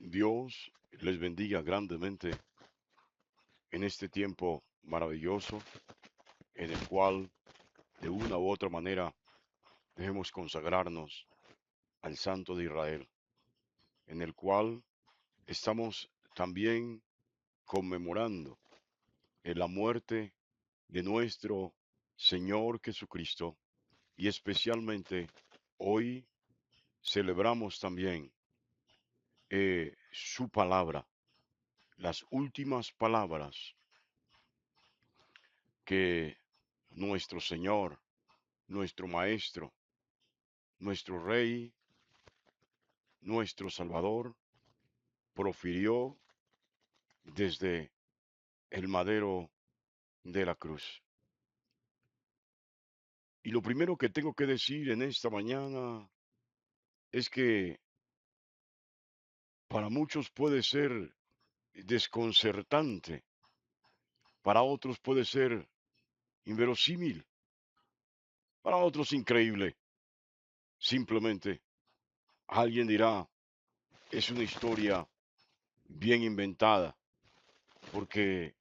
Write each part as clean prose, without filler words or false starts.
Dios les bendiga grandemente en este tiempo maravilloso en el cual de una u otra manera debemos consagrarnos al Santo de Israel, en el cual estamos también conmemorando en la muerte de nuestro Señor Jesucristo y especialmente hoy celebramos también su palabra, las últimas palabras que nuestro Señor, nuestro Maestro, nuestro Rey, nuestro Salvador, profirió desde el madero de la cruz. Y lo primero que tengo que decir en esta mañana es que para muchos puede ser desconcertante, para otros puede ser inverosímil, para otros increíble. Simplemente alguien dirá, es una historia bien inventada, porque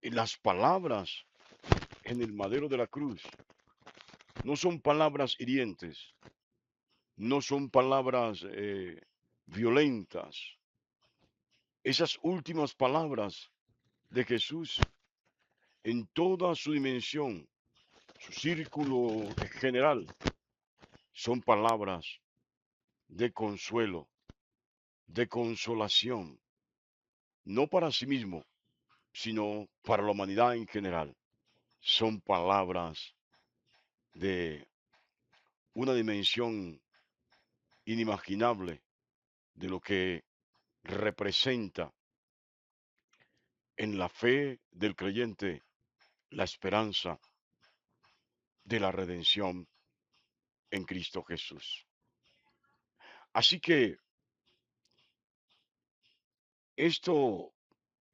las palabras en el madero de la cruz no son palabras hirientes, no son palabras violentas. Esas últimas palabras de Jesús en toda su dimensión, su círculo general, son palabras de consuelo, de consolación, no para sí mismo, sino para la humanidad en general. Son palabras de una dimensión inimaginable de lo que representa en la fe del creyente la esperanza de la redención en Cristo Jesús. Así que esto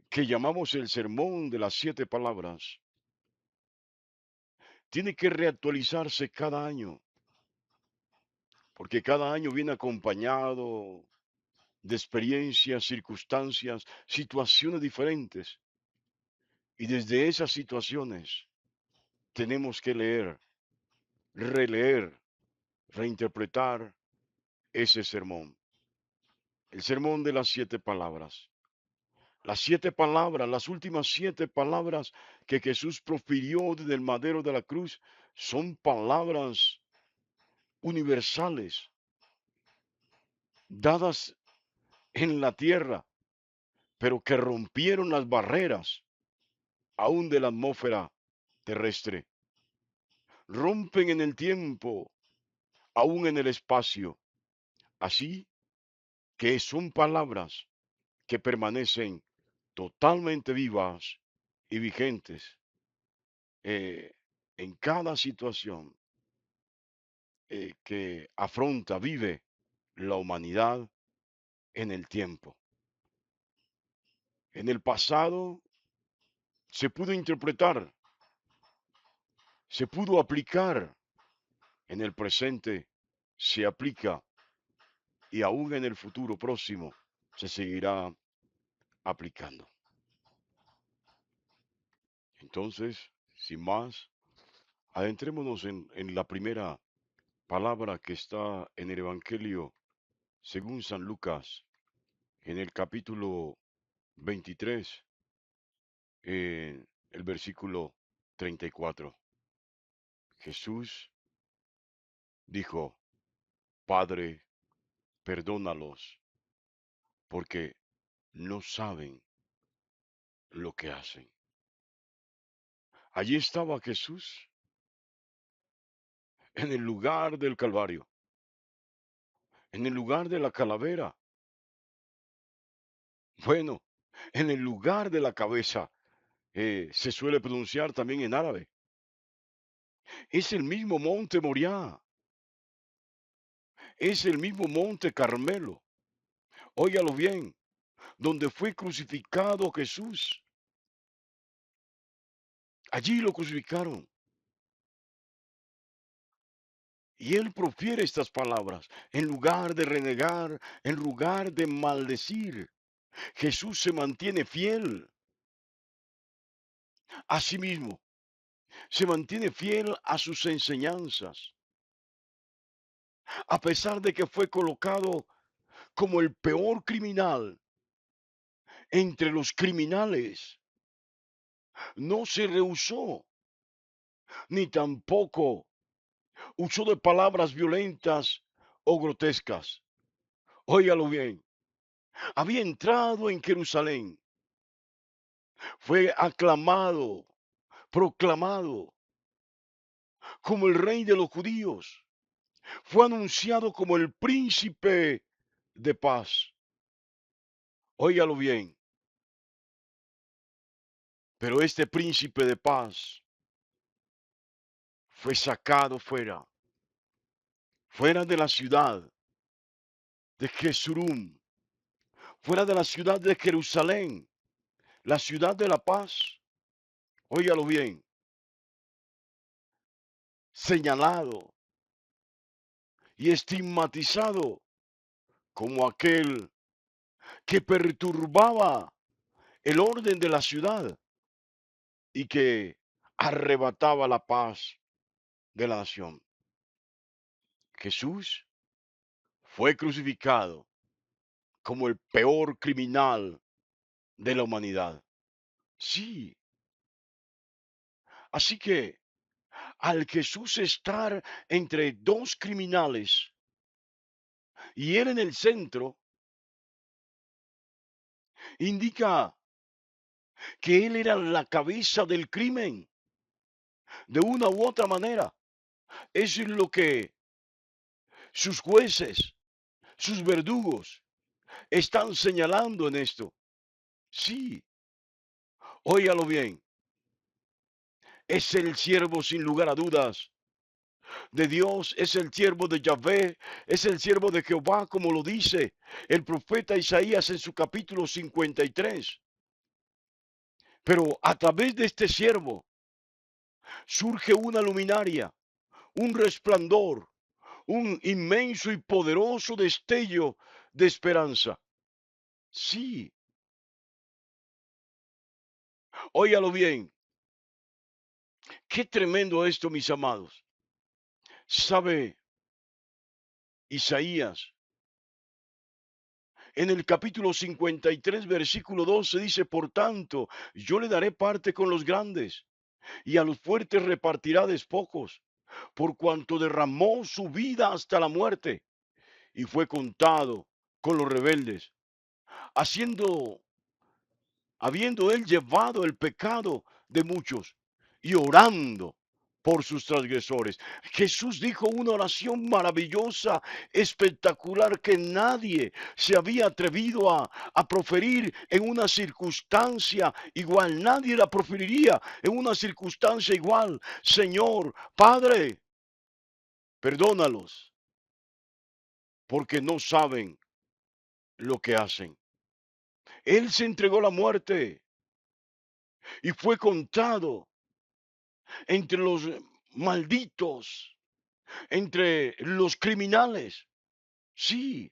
que llamamos el sermón de las 7 palabras tiene que reactualizarse cada año, porque cada año viene acompañado de experiencias, circunstancias, situaciones diferentes. Y desde esas situaciones tenemos que leer, releer, reinterpretar ese sermón. El sermón de las 7 palabras. Las 7 palabras, las últimas 7 palabras que Jesús profirió desde el madero de la cruz, son palabras universales, dadas en la tierra, pero que rompieron las barreras aún de la atmósfera terrestre. Rompen en el tiempo, aún en el espacio. Así que son palabras que permanecen totalmente vivas y vigentes eh, en cada situación que afronta, vive la humanidad en el tiempo. En el pasado se pudo interpretar, se pudo aplicar, en el presente se aplica y aún en el futuro próximo se seguirá aplicando. Entonces, sin más, adentrémonos en la primera palabra que está en el Evangelio según San Lucas, en el capítulo 23, en el versículo 34. Jesús dijo, Padre, perdónalos, porque no saben lo que hacen. Allí estaba Jesús en el lugar del Calvario, en el lugar de la calavera, bueno, en el lugar de la cabeza, se suele pronunciar también en árabe. Es el mismo monte Moriah, es el mismo monte Carmelo. Óigalo bien, donde fue crucificado Jesús. Allí lo crucificaron. Y él profiere estas palabras. En lugar de renegar, en lugar de maldecir, Jesús se mantiene fiel a sí mismo. Se mantiene fiel a sus enseñanzas, a pesar de que fue colocado como el peor criminal entre los criminales. No se rehusó, ni tampoco usó de palabras violentas o grotescas. Óigalo bien, había entrado en Jerusalén, fue aclamado, proclamado como el rey de los judíos, fue anunciado como el príncipe de paz. Óigalo bien, pero este príncipe de paz fue sacado fuera, fuera de la ciudad de Jesurum, fuera de la ciudad de Jerusalén, la ciudad de la paz. Óigalo bien, señalado y estigmatizado como aquel que perturbaba el orden de la ciudad y que arrebataba la paz de la nación. Jesús fue crucificado como el peor criminal de la humanidad. Sí, así que al Jesús estar entre dos criminales y él en el centro, indica que él era la cabeza del crimen, de una u otra manera. Eso es lo que sus jueces, sus verdugos están señalando en esto. Sí, óigalo bien, es el siervo sin lugar a dudas de Dios, es el siervo de Yahvé, es el siervo de Jehová, como lo dice el profeta Isaías en su capítulo 53. Pero a través de este siervo surge una luminaria, un resplandor, un inmenso y poderoso destello de esperanza. Sí, óigalo bien, qué tremendo esto, mis amados. ¿Sabe Isaías? En el capítulo 53, versículo 12 dice, por tanto, yo le daré parte con los grandes y a los fuertes repartirá despojos, por cuanto derramó su vida hasta la muerte y fue contado con los rebeldes, haciendo, habiendo él llevado el pecado de muchos y orando por sus transgresores. Jesús dijo una oración maravillosa, espectacular, que nadie se había atrevido a proferir en una circunstancia igual. Nadie la proferiría en una circunstancia igual. Señor, Padre, perdónalos, porque no saben lo que hacen. Él se entregó a la muerte y fue contado entre los malditos, entre los criminales. Sí,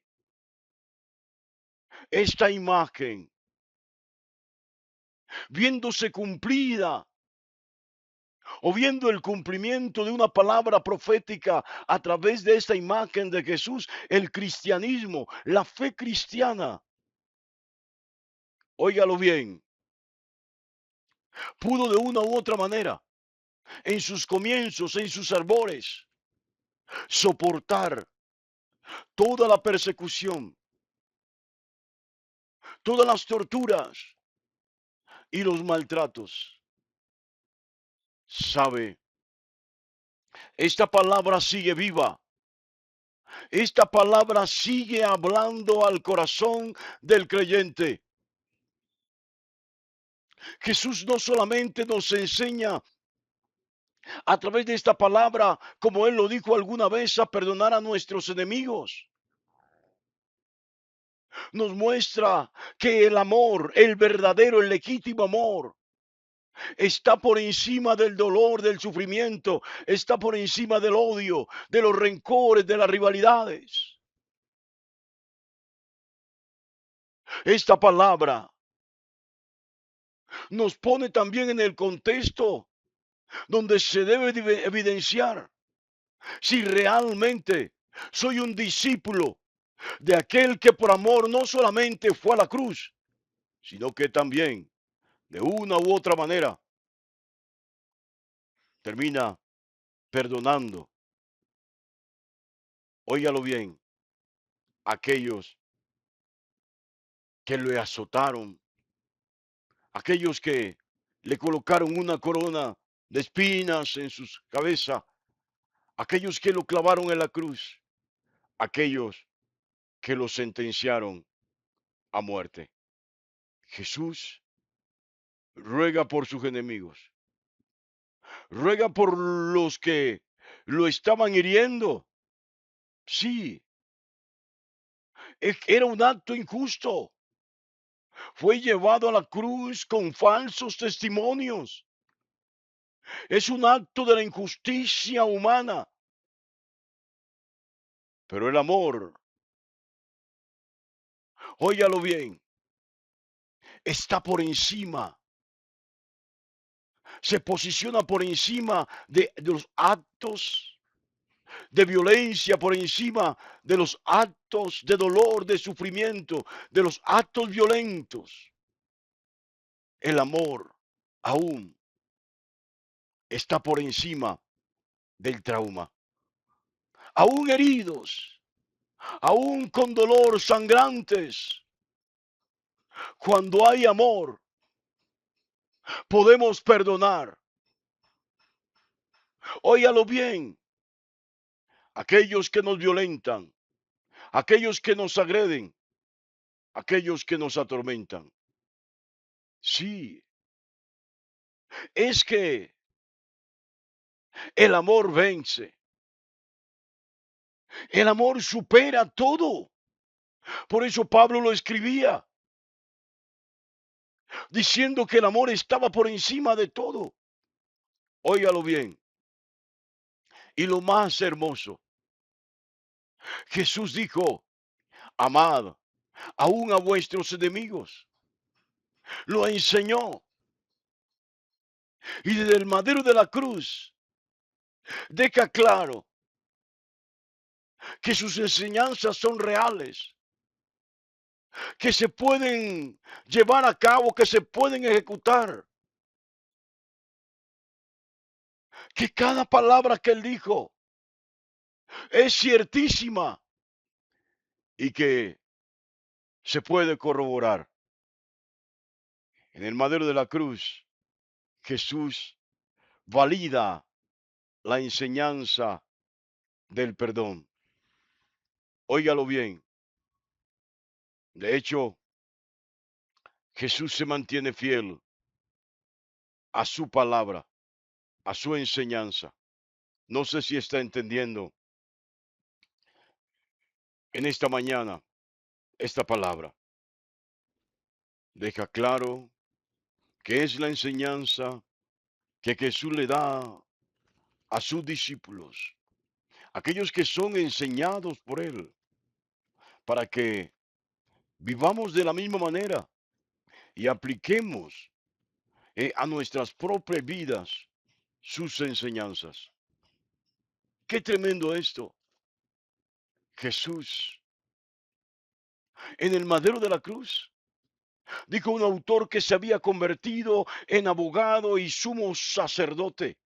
esta imagen, viéndose cumplida o viendo el cumplimiento de una palabra profética a través de esta imagen de Jesús, el cristianismo, la fe cristiana, óigalo bien, pudo de una u otra manera, en sus comienzos, en sus arbores, soportar toda la persecución, todas las torturas y los maltratos. Sabe, esta palabra sigue viva. Esta palabra sigue hablando al corazón del creyente. Jesús no solamente nos enseña a través de esta palabra, como Él lo dijo alguna vez, a perdonar a nuestros enemigos. Nos muestra que el amor, el verdadero, el legítimo amor, está por encima del dolor, del sufrimiento, está por encima del odio, de los rencores, de las rivalidades. Esta palabra nos pone también en el contexto donde se debe evidenciar si realmente soy un discípulo de aquel que por amor no solamente fue a la cruz, sino que también de una u otra manera termina perdonando, óigalo bien, aquellos que le azotaron, aquellos que le colocaron una corona de espinas en su cabeza, aquellos que lo clavaron en la cruz, aquellos que lo sentenciaron a muerte. Jesús ruega por sus enemigos, ruega por los que lo estaban hiriendo. Sí, era un acto injusto. Fue llevado a la cruz con falsos testimonios. Es un acto de la injusticia humana. Pero el amor, óigalo bien, está por encima, se posiciona por encima de los actos de violencia, por encima de los actos de dolor, de sufrimiento, de los actos violentos. El amor aún está por encima del trauma. Aún heridos, aún con dolor sangrantes, cuando hay amor, podemos perdonar. Óigalo bien, aquellos que nos violentan, aquellos que nos agreden, aquellos que nos atormentan. Sí, es que el amor vence. El amor supera todo. Por eso Pablo lo escribía, diciendo que el amor estaba por encima de todo. Óigalo bien. Y lo más hermoso, Jesús dijo, amad aún a vuestros enemigos. Lo enseñó. Y desde el madero de la cruz deja claro que sus enseñanzas son reales, que se pueden llevar a cabo, que se pueden ejecutar, que cada palabra que él dijo es ciertísima y que se puede corroborar. En el madero de la cruz, Jesús valida la enseñanza del perdón. Óigalo bien. De hecho, Jesús se mantiene fiel a su palabra, a su enseñanza. No sé si está entendiendo en esta mañana esta palabra. Deja claro que es la enseñanza que Jesús le da a sus discípulos, aquellos que son enseñados por Él, para que vivamos de la misma manera y apliquemos a nuestras propias vidas sus enseñanzas. Qué tremendo esto. Jesús en el madero de la cruz. Dijo un autor que se había convertido en abogado y sumo sacerdote.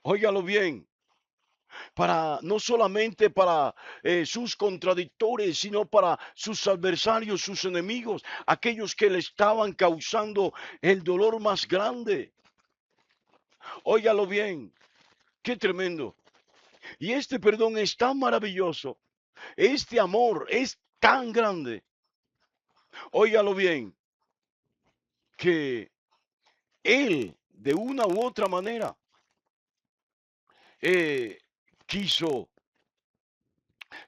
Óigalo bien, para no solamente para sus contradictores, sino para sus adversarios, sus enemigos, aquellos que le estaban causando el dolor más grande. Óigalo bien, qué tremendo. Y este perdón es tan maravilloso, este amor es tan grande. Óigalo bien, que él de una u otra manera eh, quiso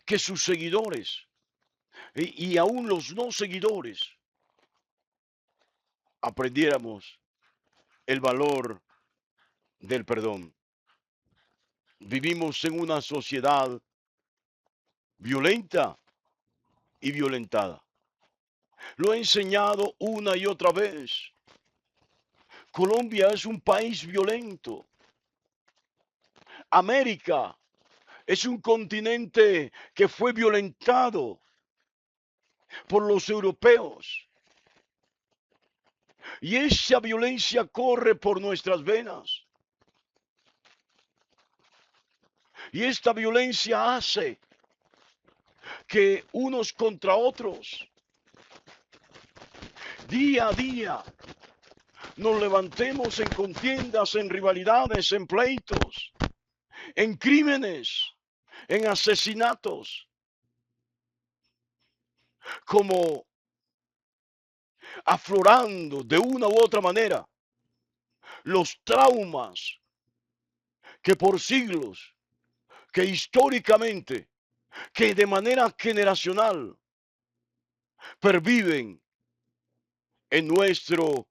que sus seguidores y aún los no seguidores aprendiéramos el valor del perdón. Vivimos en una sociedad violenta y violentada. Lo he enseñado una y otra vez. Colombia es un país violento. América es un continente que fue violentado por los europeos. Y esa violencia corre por nuestras venas. Y esta violencia hace que unos contra otros, día a día, nos levantemos en contiendas, en rivalidades, en pleitos, en crímenes, en asesinatos, como aflorando de una u otra manera los traumas que por siglos, que históricamente, que de manera generacional perviven en nuestro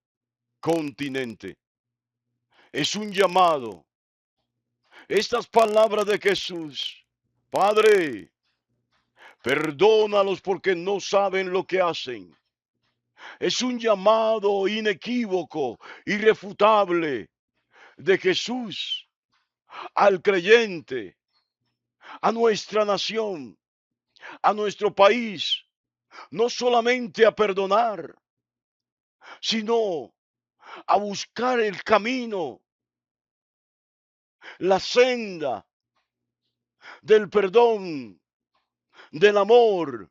continente. Es un llamado. Estas palabras de Jesús: Padre, perdónalos porque no saben lo que hacen. Es un llamado inequívoco, irrefutable de Jesús al creyente, a nuestra nación, a nuestro país, no solamente a perdonar, sino a buscar el camino, la senda del perdón, del amor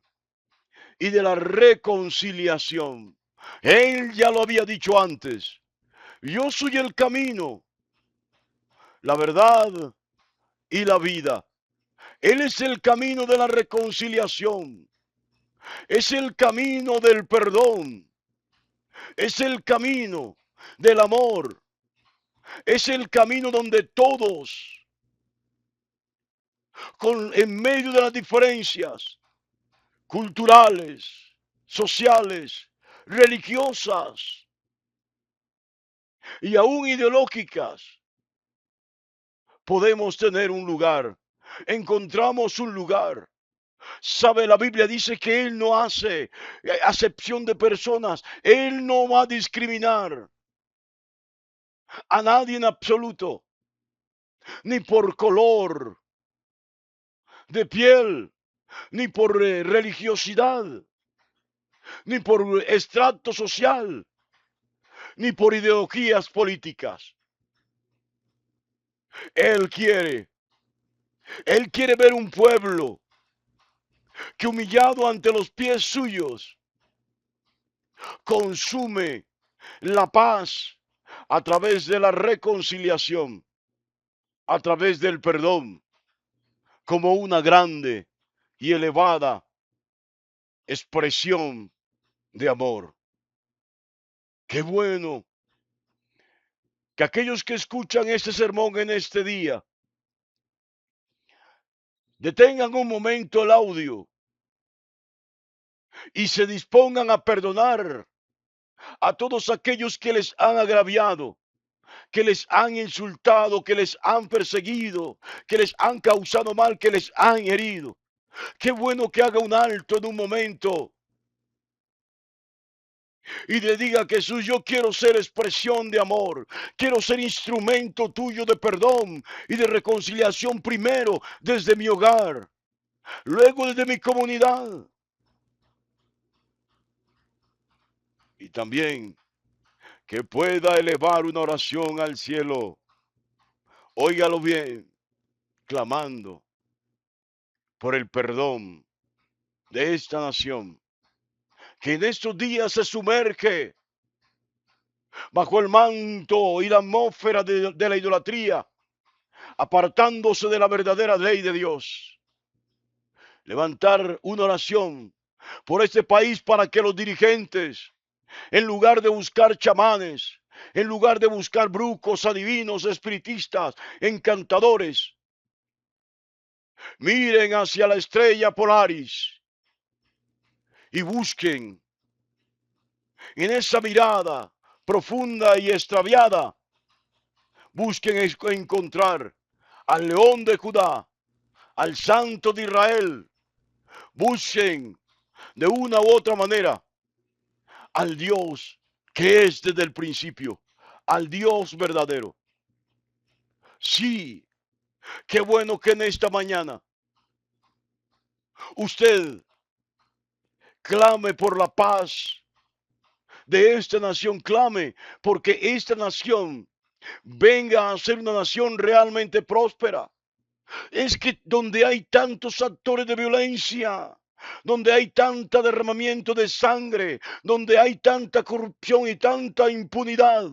y de la reconciliación. Él ya lo había dicho antes: yo soy el camino, la verdad y la vida. Él es el camino de la reconciliación, es el camino del perdón, es el camino del amor, es el camino donde todos, en medio de las diferencias culturales, sociales, religiosas y aún ideológicas, podemos tener un lugar, encontramos un lugar. Sabe, la Biblia dice que Él no hace acepción de personas. Él no va a discriminar a nadie en absoluto, ni por color de piel, ni por religiosidad, ni por estrato social, ni por ideologías políticas. Él quiere ver un pueblo que, humillado ante los pies suyos, consume la paz a través de la reconciliación, a través del perdón, como una grande y elevada expresión de amor. Qué bueno que aquellos que escuchan este sermón en este día detengan un momento el audio y se dispongan a perdonar a todos aquellos que les han agraviado, que les han insultado, que les han perseguido, que les han causado mal, que les han herido. Qué bueno que haga un alto en un momento y le diga a Jesús: yo quiero ser expresión de amor, quiero ser instrumento tuyo de perdón y de reconciliación, primero desde mi hogar, luego desde mi comunidad. Y también que pueda elevar una oración al cielo, óigalo bien, clamando por el perdón de esta nación, que en estos días se sumerge bajo el manto y la atmósfera de la idolatría, apartándose de la verdadera ley de Dios. Levantar una oración por este país para que los dirigentes, en lugar de buscar chamanes, en lugar de buscar brujos, adivinos, espiritistas, encantadores, miren hacia la estrella Polaris y busquen en esa mirada profunda y extraviada Busquen encontrar al león de Judá, al santo de Israel. Busquen de una u otra manera al Dios que es desde el principio, al Dios verdadero. Sí, qué bueno que en esta mañana usted clame por la paz de esta nación, clame porque esta nación venga a ser una nación realmente próspera. Es que donde hay tantos actores de violencia, donde hay tanta derramamiento de sangre, donde hay tanta corrupción y tanta impunidad,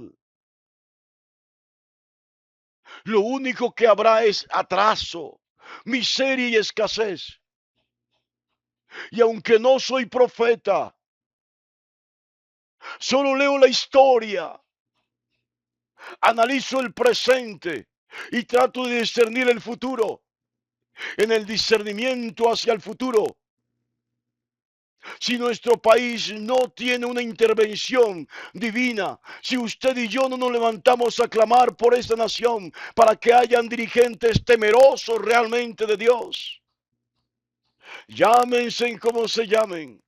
lo único que habrá es atraso, miseria y escasez. Y aunque no soy profeta, solo leo la historia, analizo el presente y trato de discernir el futuro. En el discernimiento hacia el futuro, si nuestro país no tiene una intervención divina, si usted y yo no nos levantamos a clamar por esta nación para que hayan dirigentes temerosos realmente de Dios, llámense como se llamen,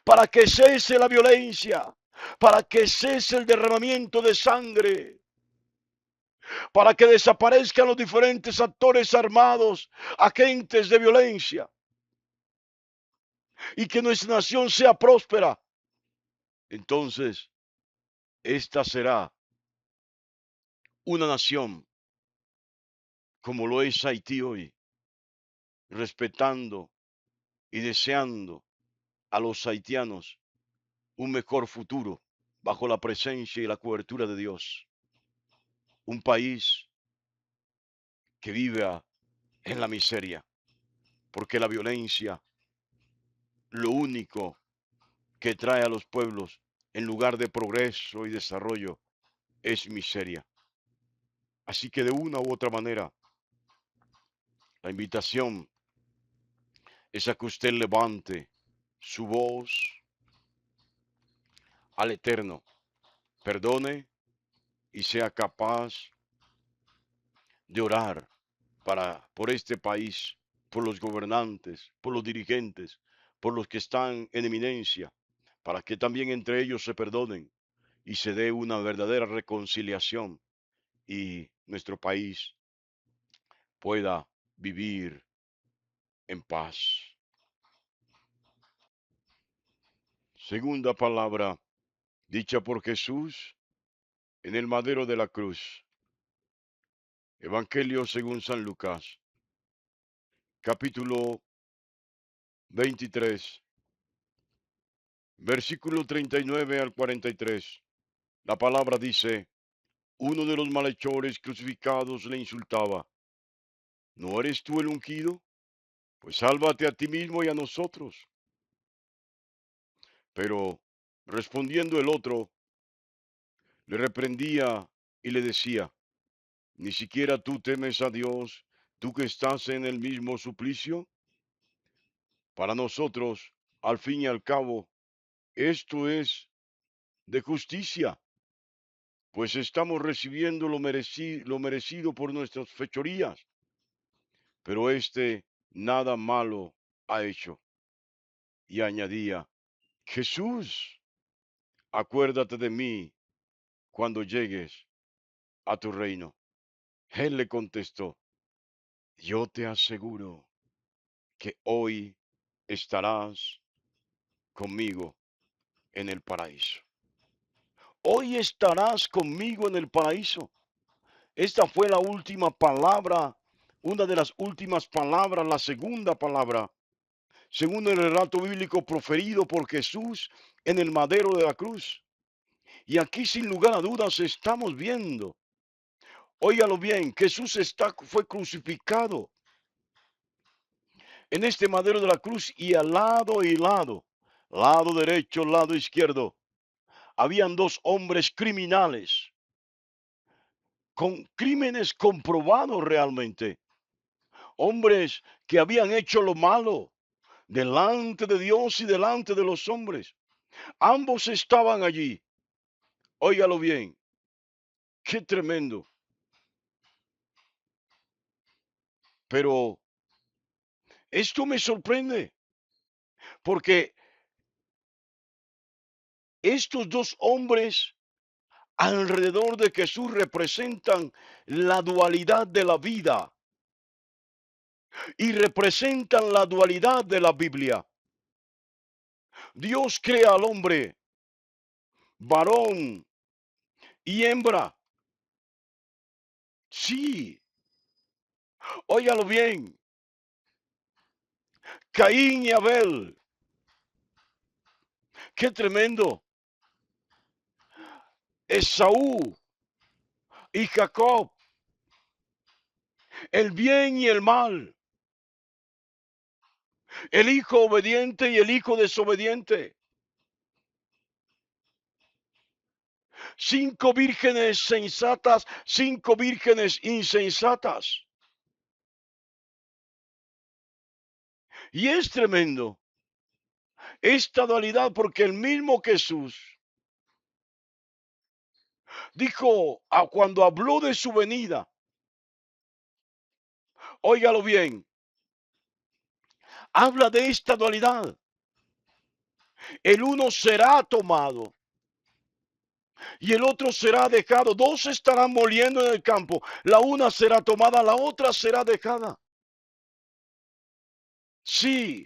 para que cese la violencia, para que cese el derramamiento de sangre, para que desaparezcan los diferentes actores armados, agentes de violencia, y que nuestra nación sea próspera. Entonces, esta será una nación como lo es Haití hoy, respetando y deseando a los haitianos un mejor futuro bajo la presencia y la cobertura de Dios. Un país que vive en la miseria, porque la violencia lo único que trae a los pueblos en lugar de progreso y desarrollo es miseria. Así que de una u otra manera, la invitación es a que usted levante su voz al Eterno, perdone y sea capaz de orar por este país, por los gobernantes, por los dirigentes, por los que están en eminencia, para que también entre ellos se perdonen y se dé una verdadera reconciliación y nuestro país pueda vivir en paz. Segunda palabra dicha por Jesús en el madero de la cruz. Evangelio según San Lucas, capítulo 23, versículo 39 al 43. La palabra dice, uno de los malhechores crucificados le insultaba, ¿no eres tú el ungido? Pues sálvate a ti mismo y a nosotros. Pero respondiendo el otro, le reprendía y le decía, ¿ni siquiera tú temes a Dios, tú que estás en el mismo suplicio? Para nosotros, al fin y al cabo, esto es de justicia, pues estamos recibiendo lo merecido por nuestras fechorías, pero este nada malo ha hecho. Y añadía, Jesús, acuérdate de mí cuando llegues a tu reino. Él le contestó, yo te aseguro que hoy estarás conmigo en el paraíso. Hoy estarás conmigo en el paraíso. Esta fue la última palabra, una de las últimas palabras, la segunda palabra, según el relato bíblico proferido por Jesús en el madero de la cruz. Y aquí sin lugar a dudas estamos viendo, óigalo bien, Jesús fue crucificado en este madero de la cruz y lado derecho, lado izquierdo, habían dos hombres criminales con crímenes comprobados realmente, hombres que habían hecho lo malo delante de Dios y delante de los hombres. Ambos estaban allí, óigalo bien, Qué tremendo. Pero esto me sorprende porque estos dos hombres alrededor de Jesús representan la dualidad de la vida y representan la dualidad de la Biblia. Dios crea al hombre varón y hembra. Sí, óigalo bien. Caín y Abel. Qué tremendo. Esaú y Jacob. El bien y el mal. El hijo obediente y el hijo desobediente. 5 vírgenes sensatas, 5 vírgenes insensatas. Y es tremendo esta dualidad porque el mismo Jesús dijo cuando habló de su venida, óigalo bien, habla de esta dualidad. El uno será tomado y el otro será dejado. Dos estarán moliendo en el campo. La una será tomada, la otra será dejada. Sí,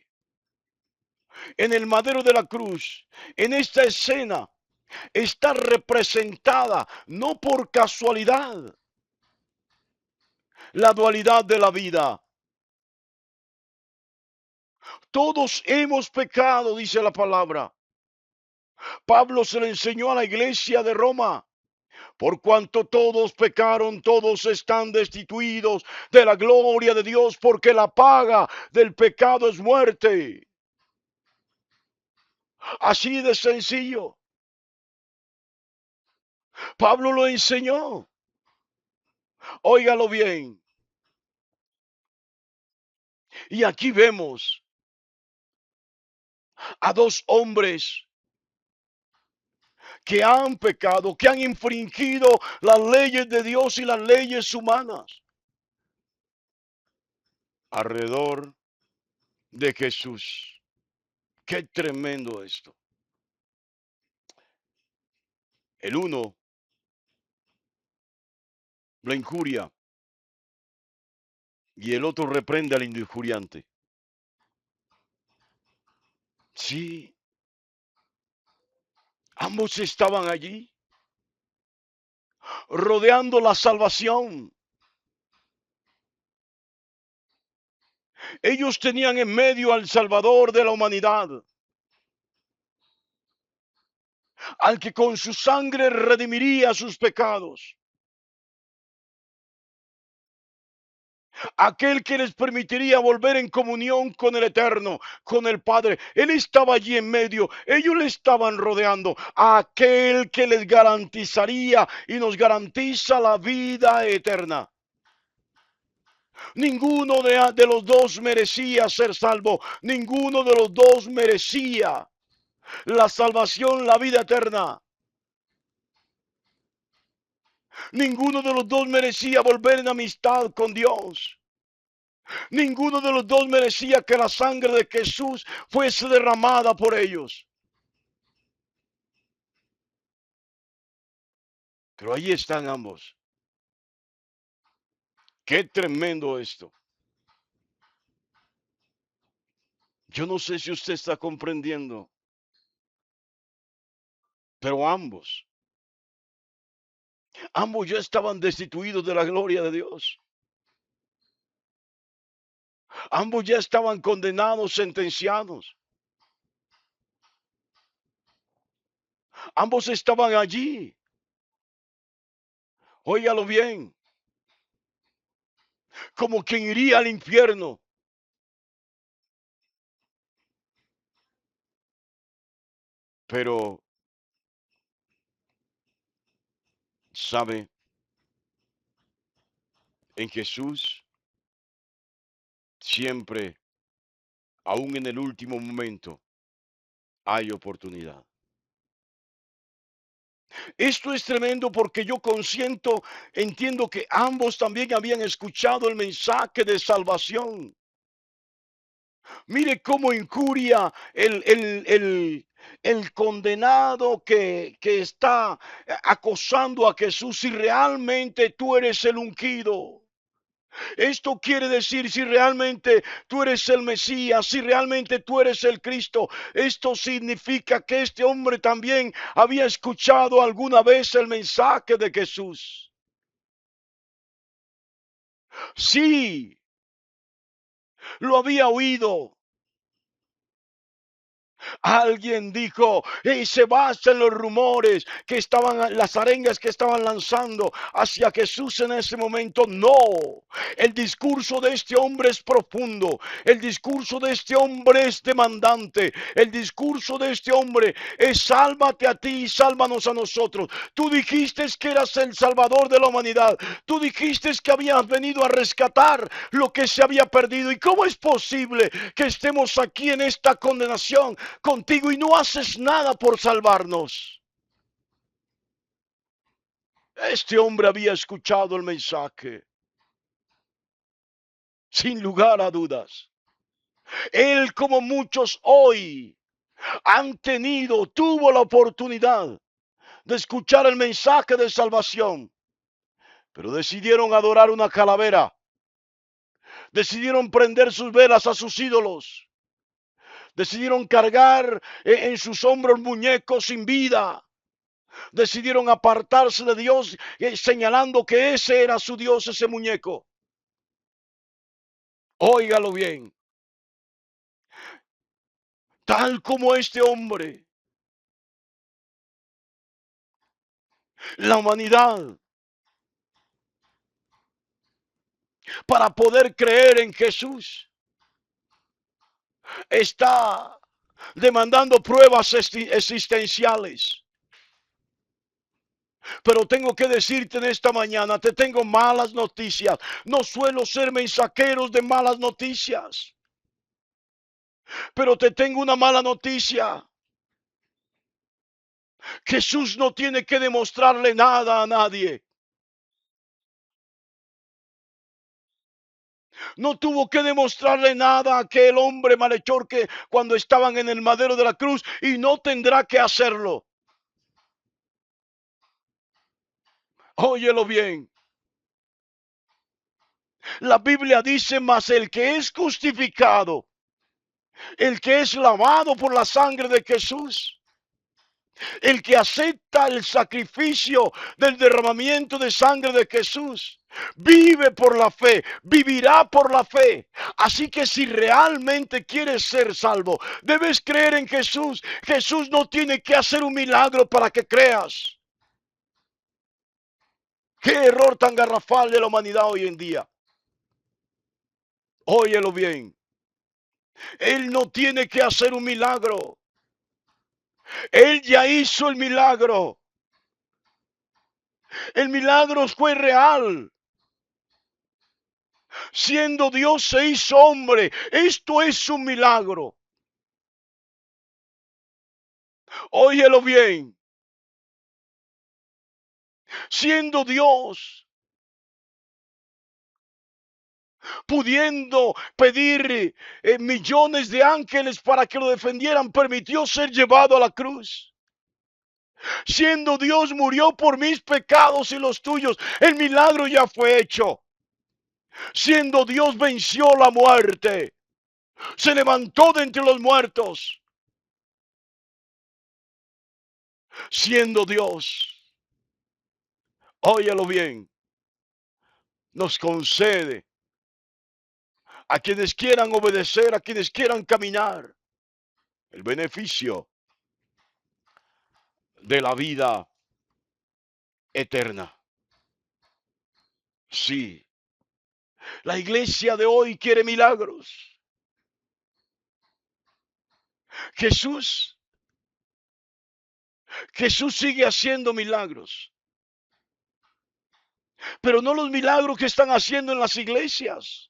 en el madero de la cruz, en esta escena, está representada, no por casualidad, la dualidad de la vida. Todos hemos pecado, dice la palabra. Pablo se le enseñó a la iglesia de Roma. Por cuanto todos pecaron, todos están destituidos de la gloria de Dios, porque la paga del pecado es muerte. Así de sencillo. Pablo lo enseñó. Óigalo bien. Y aquí vemos a dos hombres que han pecado, que han infringido las leyes de Dios y las leyes humanas alrededor de Jesús. Qué tremendo esto. El uno la injuria y el otro reprende al injuriante. Sí, ambos estaban allí, rodeando la salvación. Ellos tenían en medio al Salvador de la humanidad, al que con su sangre redimiría sus pecados, aquel que les permitiría volver en comunión con el Eterno, con el Padre. Él estaba allí en medio, ellos le estaban rodeando, aquel que les garantizaría y nos garantiza la vida eterna. Ninguno de los dos merecía ser salvo. Ninguno de los dos merecía la salvación, la vida eterna. Ninguno de los dos merecía volver en amistad con Dios. Ninguno de los dos merecía que la sangre de Jesús fuese derramada por ellos. Pero ahí están ambos. Qué tremendo esto. Yo no sé si usted está comprendiendo, pero ambos ya estaban destituidos de la gloria de Dios. Ambos ya estaban condenados, sentenciados. Ambos estaban allí. Óigalo bien. Como quien iría al infierno. Pero, ¿sabe? En Jesús siempre, aún en el último momento, hay oportunidad. Esto es tremendo porque yo entiendo que ambos también habían escuchado el mensaje de salvación. Mire cómo incuria el condenado que está acosando a Jesús si realmente tú eres el ungido. Esto quiere decir si realmente tú eres el Mesías, si realmente tú eres el Cristo. Esto significa que este hombre también había escuchado alguna vez el mensaje de Jesús. Sí, lo había oído. Alguien dijo, y se basa en los rumores que estaban, las arengas que estaban lanzando hacia Jesús en ese momento. No, el discurso de este hombre es profundo, el discurso de este hombre es demandante, el discurso de este hombre es sálvate a ti y sálvanos a nosotros. Tú dijiste que eras el Salvador de la humanidad, tú dijiste que habías venido a rescatar lo que se había perdido. ¿Y cómo es posible que estemos aquí en esta condenación contigo y no haces nada por salvarnos? Este hombre había escuchado el mensaje, sin lugar a dudas. Él, como muchos hoy, tuvo la oportunidad de escuchar el mensaje de salvación, pero decidieron adorar una calavera, decidieron prender sus velas a sus ídolos, decidieron cargar en sus hombros muñecos sin vida, decidieron apartarse de Dios, señalando que ese era su Dios, ese muñeco. Óigalo bien, tal como este hombre, la humanidad, para poder creer en Jesús, está demandando pruebas existenciales. Pero tengo que decirte en esta mañana, te tengo malas noticias. No suelo ser mensajero de malas noticias, pero te tengo una mala noticia. Jesús no tiene que demostrarle nada a nadie. No tuvo que demostrarle nada a aquel hombre malhechor que cuando estaban en el madero de la cruz, y no tendrá que hacerlo. Óyelo bien. La Biblia dice, mas el que es justificado, el que es lavado por la sangre de Jesús, el que acepta el sacrificio del derramamiento de sangre de Jesús, vive por la fe, vivirá por la fe. Así que si realmente quieres ser salvo, debes creer en Jesús. Jesús no tiene que hacer un milagro para que creas. Qué error tan garrafal de la humanidad hoy en día. Óyelo bien. Él no tiene que hacer un milagro. Él ya hizo el milagro. El milagro fue real. Siendo Dios se hizo hombre. Esto es un milagro. Óyelo bien. Siendo Dios, pudiendo pedir millones de ángeles para que lo defendieran, permitió ser llevado a la cruz. Siendo Dios, murió por mis pecados y los tuyos. El milagro ya fue hecho. Siendo Dios, venció la muerte. Se levantó de entre los muertos. Siendo Dios, óyelo bien, nos concede a quienes quieran obedecer, a quienes quieran caminar, el beneficio de la vida eterna. Sí, la iglesia de hoy quiere milagros. Jesús, Jesús sigue haciendo milagros, pero no los milagros que están haciendo en las iglesias.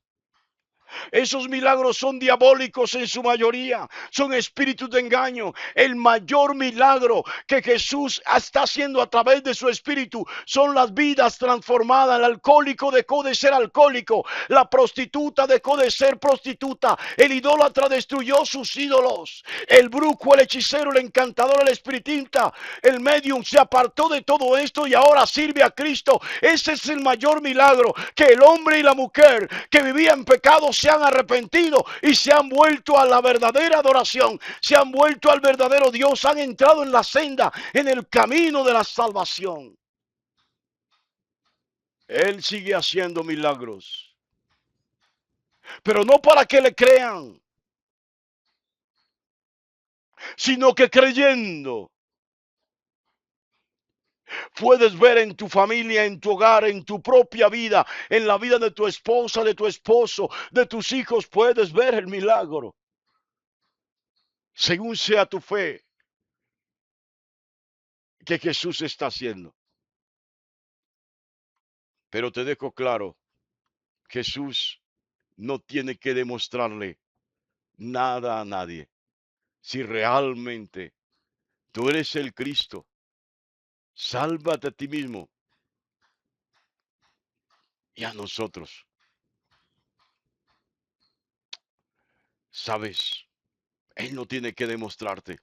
Esos milagros son diabólicos en su mayoría, son espíritus de engaño. El mayor milagro que Jesús está haciendo a través de su espíritu son las vidas transformadas. El alcohólico dejó de ser alcohólico, la prostituta dejó de ser prostituta, el idólatra destruyó sus ídolos, el brujo, el hechicero, el encantador, el espiritista, el medium se apartó de todo esto y ahora sirve a Cristo. Ese es el mayor milagro, que el hombre y la mujer que vivían en pecado se han arrepentido y se han vuelto a la verdadera adoración, se han vuelto al verdadero Dios, han entrado en la senda, en el camino de la salvación. Él sigue haciendo milagros, pero no para que le crean, sino que creyendo puedes ver en tu familia, en tu hogar, en tu propia vida, en la vida de tu esposa, de tu esposo, de tus hijos, puedes ver el milagro. Según sea tu fe que Jesús está haciendo. Pero te dejo claro, Jesús no tiene que demostrarle nada a nadie. Si realmente tú eres el Cristo, sálvate a ti mismo y a nosotros. Sabes, Él no tiene que demostrarte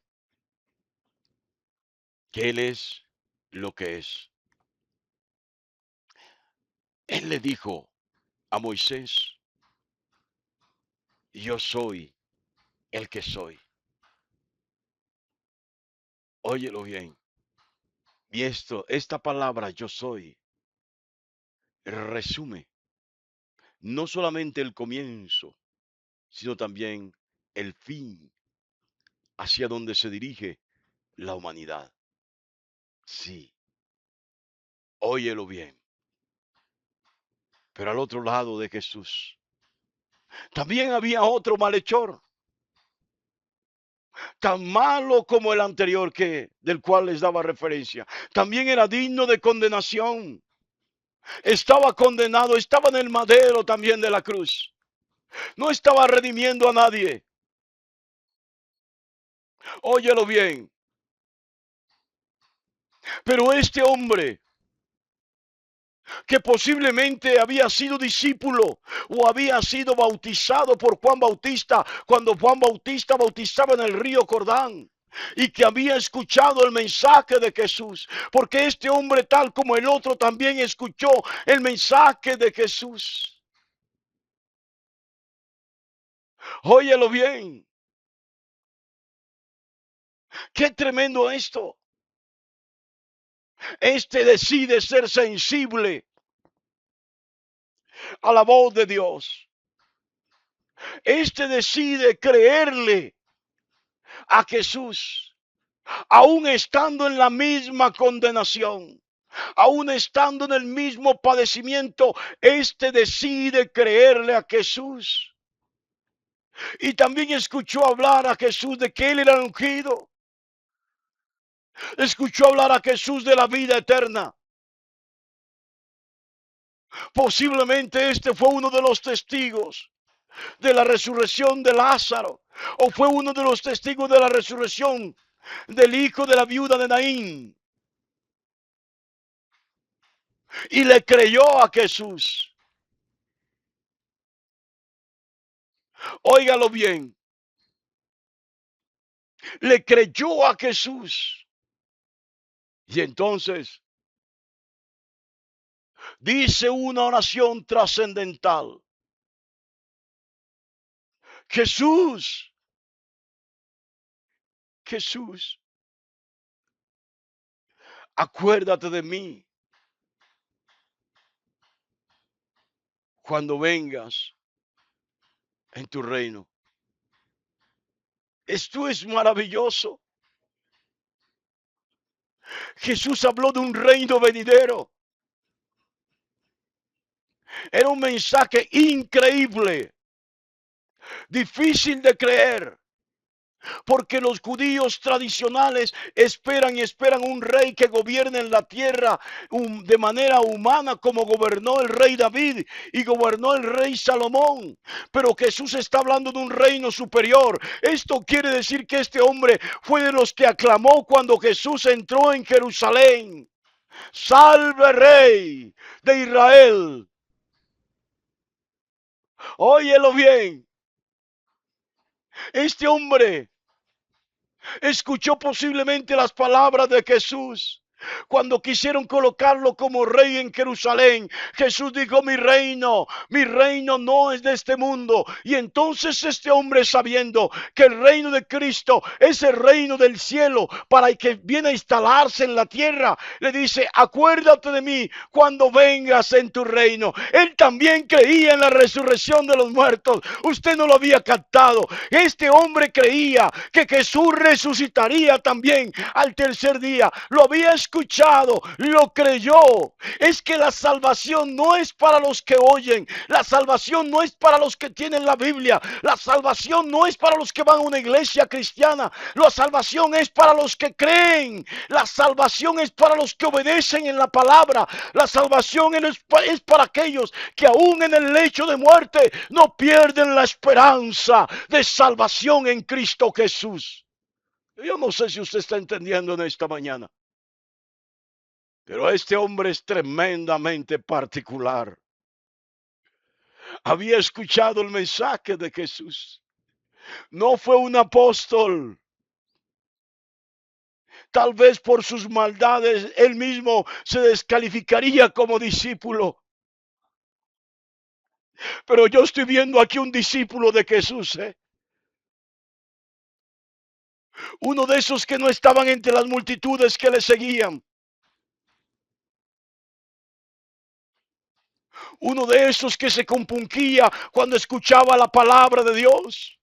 que Él es lo que es. Él le dijo a Moisés, yo soy el que soy. Óyelo bien. Y esta palabra yo soy, resume no solamente el comienzo, sino también el fin hacia donde se dirige la humanidad. Sí, óyelo bien. Pero al otro lado de Jesús también había otro malhechor, tan malo como el anterior del cual les daba referencia. También era digno de condenación. Estaba condenado, estaba en el madero también de la cruz. No estaba redimiendo a nadie. Óyelo bien. Pero este hombre, que posiblemente había sido discípulo o había sido bautizado por Juan Bautista cuando Juan Bautista bautizaba en el río Jordán, y que había escuchado el mensaje de Jesús, porque este hombre, tal como el otro, también escuchó el mensaje de Jesús. Óyelo bien. Qué tremendo esto. Este decide ser sensible a la voz de Dios. Este decide creerle a Jesús, aún estando en la misma condenación, aún estando en el mismo padecimiento. Este decide creerle a Jesús. Y también escuchó hablar a Jesús de que él era ungido. Escuchó hablar a Jesús de la vida eterna. Posiblemente este fue uno de los testigos de la resurrección de Lázaro, o fue uno de los testigos de la resurrección del hijo de la viuda de Naín, y le creyó a Jesús. Óigalo bien, le creyó a Jesús. Y entonces dice una oración trascendental: Jesús, Jesús, acuérdate de mí cuando vengas en tu reino. Esto es maravilloso. Jesús habló de un reino venidero. Era un mensaje increíble, difícil de creer, Porque los judíos tradicionales esperan y esperan un rey que gobierne en la tierra de manera humana como gobernó el rey David y gobernó el rey Salomón. Pero Jesús está hablando de un reino superior. Esto quiere decir que este hombre fue de los que aclamó cuando Jesús entró en Jerusalén. Salve Rey de Israel. Óyelo bien. Este hombre escuchó posiblemente las palabras de Jesús. Cuando quisieron colocarlo como rey en Jerusalén, Jesús dijo, mi reino no es de este mundo. Y entonces este hombre, sabiendo que el reino de Cristo es el reino del cielo, para que viene a instalarse en la tierra, le dice, acuérdate de mí cuando vengas en tu reino. Él también creía en la resurrección de los muertos. Usted no lo había captado. Este hombre creía que Jesús resucitaría también al tercer día. Lo había escuchado, lo creyó. Es que la salvación no es para los que oyen, la salvación no es para los que tienen la Biblia, la salvación no es para los que van a una iglesia cristiana, la salvación es para los que creen, la salvación es para los que obedecen en la palabra, la salvación es para aquellos que aún en el lecho de muerte no pierden la esperanza de salvación en Cristo Jesús. Yo no sé si usted está entendiendo en esta mañana. Pero este hombre es tremendamente particular. Había escuchado el mensaje de Jesús. No fue un apóstol. Tal vez por sus maldades él mismo se descalificaría como discípulo. Pero yo estoy viendo aquí un discípulo de Jesús, ¿eh? Uno de esos que no estaban entre las multitudes que le seguían. Uno de esos que se compungía cuando escuchaba la palabra de Dios.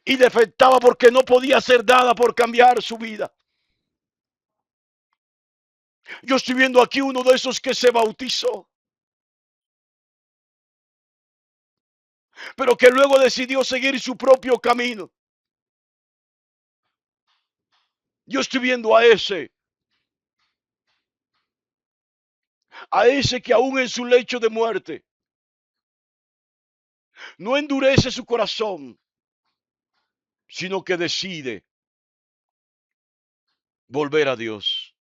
Y defectaba porque no podía hacer nada por cambiar su vida. Yo estoy viendo aquí uno de esos que se bautizó, pero que luego decidió seguir su propio camino. Yo estoy viendo a ese que aún en su lecho de muerte no endurece su corazón, sino que decide volver a Dios,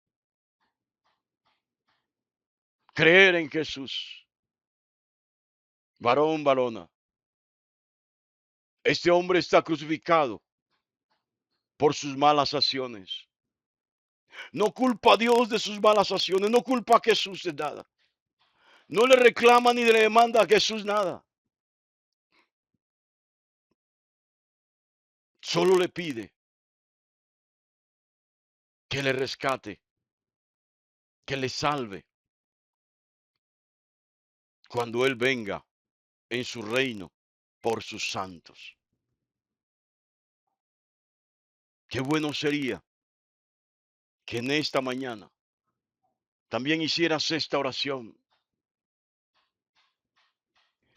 creer en Jesús. Varón, varona, este hombre está crucificado por sus malas acciones. No culpa a Dios de sus malas acciones, no culpa a Jesús de nada. No le reclama ni le demanda a Jesús nada. Solo le pide que le rescate, que le salve cuando Él venga en su reino por sus santos. Qué bueno sería que en esta mañana también hicieras esta oración.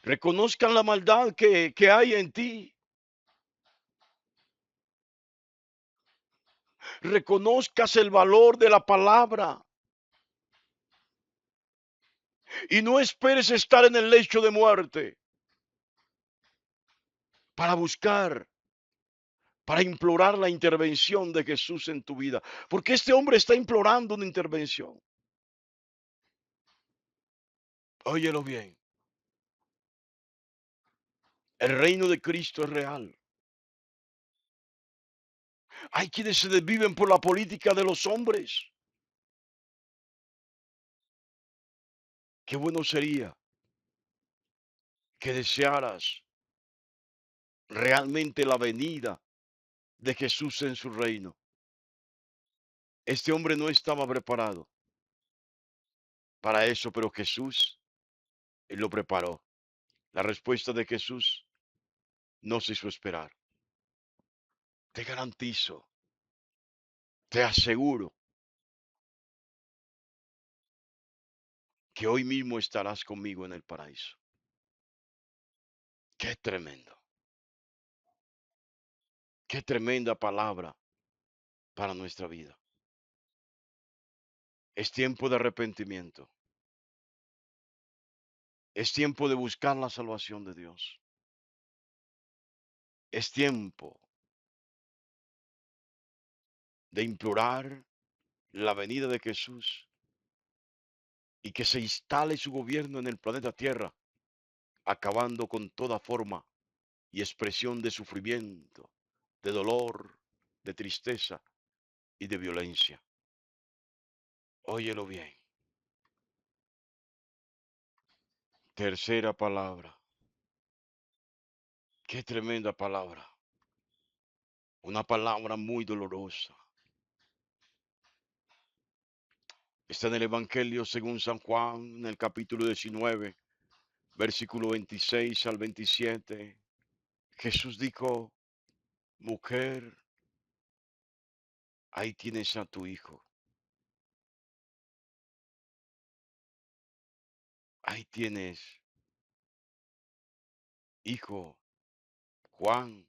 Reconozcan la maldad que hay en ti. Reconozcas el valor de la palabra. Y no esperes estar en el lecho de muerte para buscar, para implorar la intervención de Jesús en tu vida. Porque este hombre está implorando una intervención. Óyelo bien. El reino de Cristo es real. Hay quienes se desviven por la política de los hombres. Qué bueno sería que desearas realmente la venida de Jesús en su reino. Este hombre no estaba preparado para eso, pero Jesús, él lo preparó. La respuesta de Jesús no se hizo esperar. Te garantizo, te aseguro que hoy mismo estarás conmigo en el paraíso. Qué tremendo. Qué tremenda palabra para nuestra vida. Es tiempo de arrepentimiento. Es tiempo de buscar la salvación de Dios. Es tiempo de implorar la venida de Jesús y que se instale su gobierno en el planeta Tierra, acabando con toda forma y expresión de sufrimiento, de dolor, de tristeza y de violencia. Óyelo bien. Tercera palabra. Qué tremenda palabra. Una palabra muy dolorosa. Está en el Evangelio según San Juan, en el capítulo 19, versículo 26 al 27. Jesús dijo, mujer, ahí tienes a tu hijo. Ahí tienes, hijo Juan,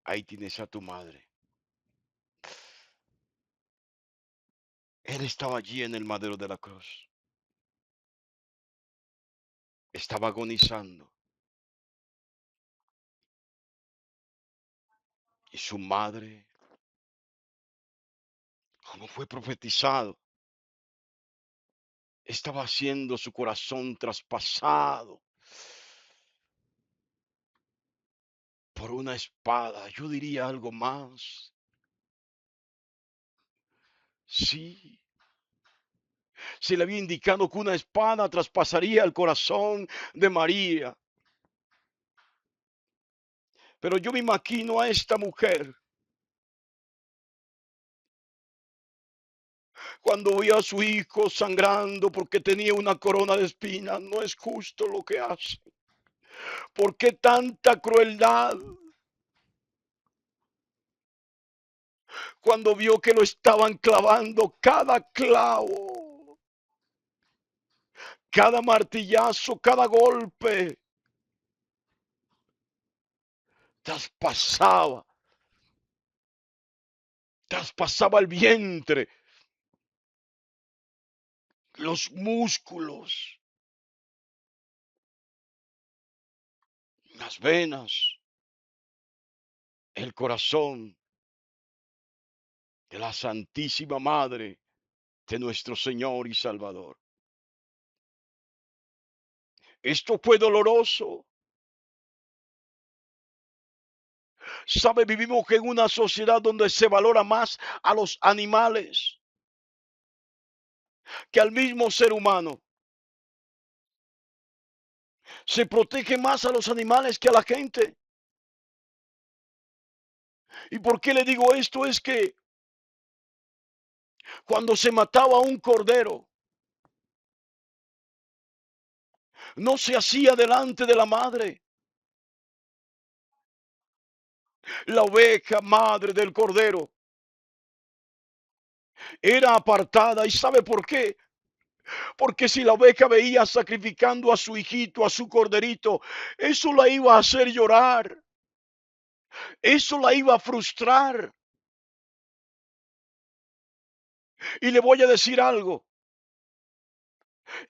ahí tienes a tu madre. Él estaba allí en el madero de la cruz. Estaba agonizando. Y su madre, como fue profetizado, estaba siendo su corazón traspasado por una espada. Yo diría algo más. Sí, se le había indicado que una espada traspasaría el corazón de María. Pero yo me imagino a esta mujer cuando vio a su hijo sangrando porque tenía una corona de espinas. No es justo lo que hace. ¿Por qué tanta crueldad? Cuando vio que lo estaban clavando cada clavo, cada martillazo, cada golpe, traspasaba, traspasaba el vientre, los músculos, las venas, el corazón de la Santísima Madre de nuestro Señor y Salvador. Esto fue doloroso. Sabe, vivimos en una sociedad donde se valora más a los animales que al mismo ser humano. Se protege más a los animales que a la gente. ¿Y por qué le digo esto? Es que cuando se mataba un cordero, no se hacía delante de la madre. La oveja madre del cordero era apartada. ¿Y sabe por qué? Porque si la oveja veía sacrificando a su hijito, a su corderito, eso la iba a hacer llorar. Eso la iba a frustrar. Y le voy a decir algo.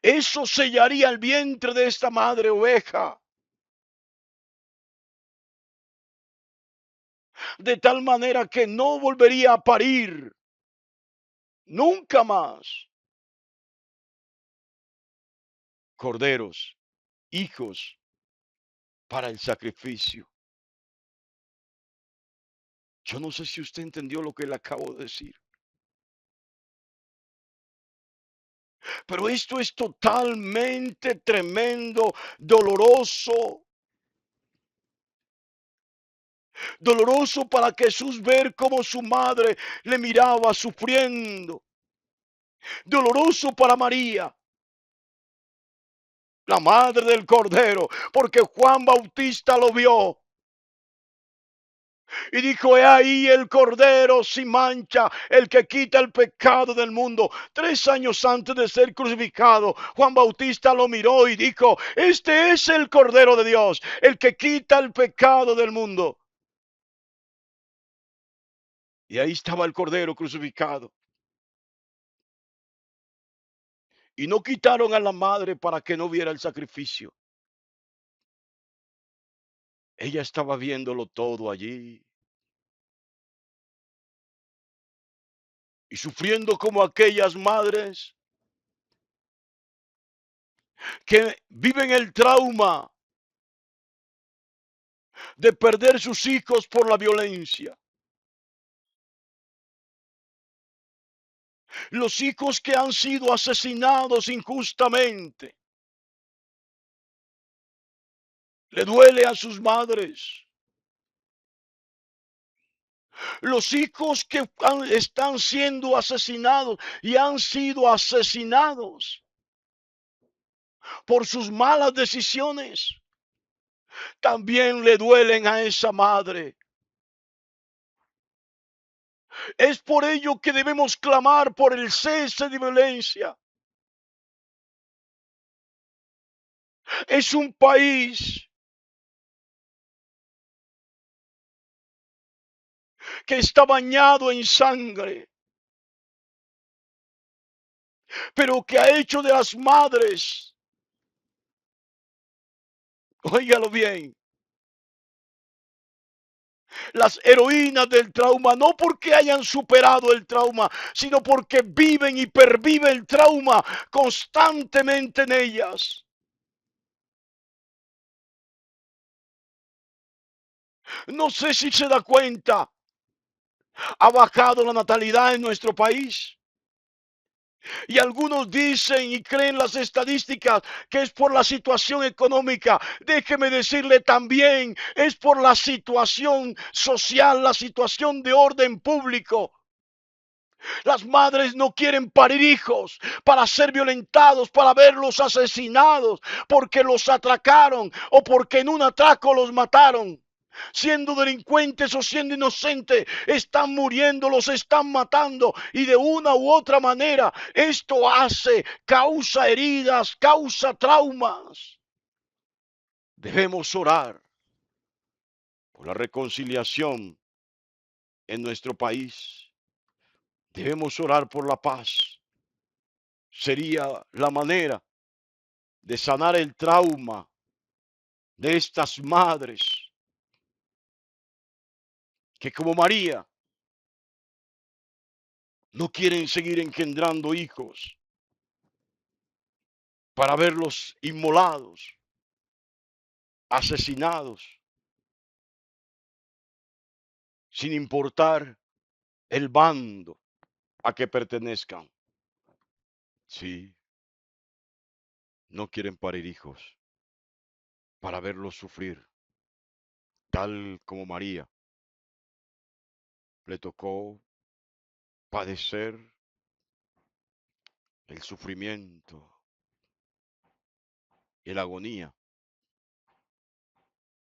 Eso sellaría el vientre de esta madre oveja. De tal manera que no volvería a parir. Nunca más. Corderos, hijos, para el sacrificio. Yo no sé si usted entendió lo que le acabo de decir. Pero esto es totalmente tremendo, doloroso. Doloroso para Jesús ver cómo su madre le miraba sufriendo. Doloroso para María, la madre del Cordero, porque Juan Bautista lo vio. Y dijo, he ahí el Cordero sin mancha, el que quita el pecado del mundo. 3 años antes de ser crucificado, Juan Bautista lo miró y dijo, este es el Cordero de Dios, el que quita el pecado del mundo. Y ahí estaba el cordero crucificado. Y no quitaron a la madre para que no viera el sacrificio. Ella estaba viéndolo todo allí y sufriendo como aquellas madres que viven el trauma de perder sus hijos por la violencia. Los hijos que han sido asesinados injustamente. Le duele a sus madres. Los hijos que están siendo asesinados y han sido asesinados por sus malas decisiones, también le duelen a esa madre. Es por ello que debemos clamar por el cese de violencia. Es un país que está bañado en sangre, pero que ha hecho de las madres, óigalo bien, las heroínas del trauma, no porque hayan superado el trauma, sino porque viven y pervive el trauma constantemente en ellas. No sé si se da cuenta, ha bajado la natalidad en nuestro país. Y algunos dicen y creen las estadísticas que es por la situación económica. Déjeme decirle también, es por la situación social, la situación de orden público. Las madres no quieren parir hijos para ser violentados, para verlos asesinados, porque los atracaron o porque en un atraco los mataron. Siendo delincuentes o siendo inocentes, están muriendo, los están matando y de una u otra manera esto causa heridas, causa traumas. Debemos orar por la reconciliación en nuestro país. Debemos orar por la paz. Sería la manera de sanar el trauma de estas madres que como María no quieren seguir engendrando hijos para verlos inmolados, asesinados, sin importar el bando a que pertenezcan. Sí, no quieren parir hijos para verlos sufrir, tal como María le tocó padecer el sufrimiento y la agonía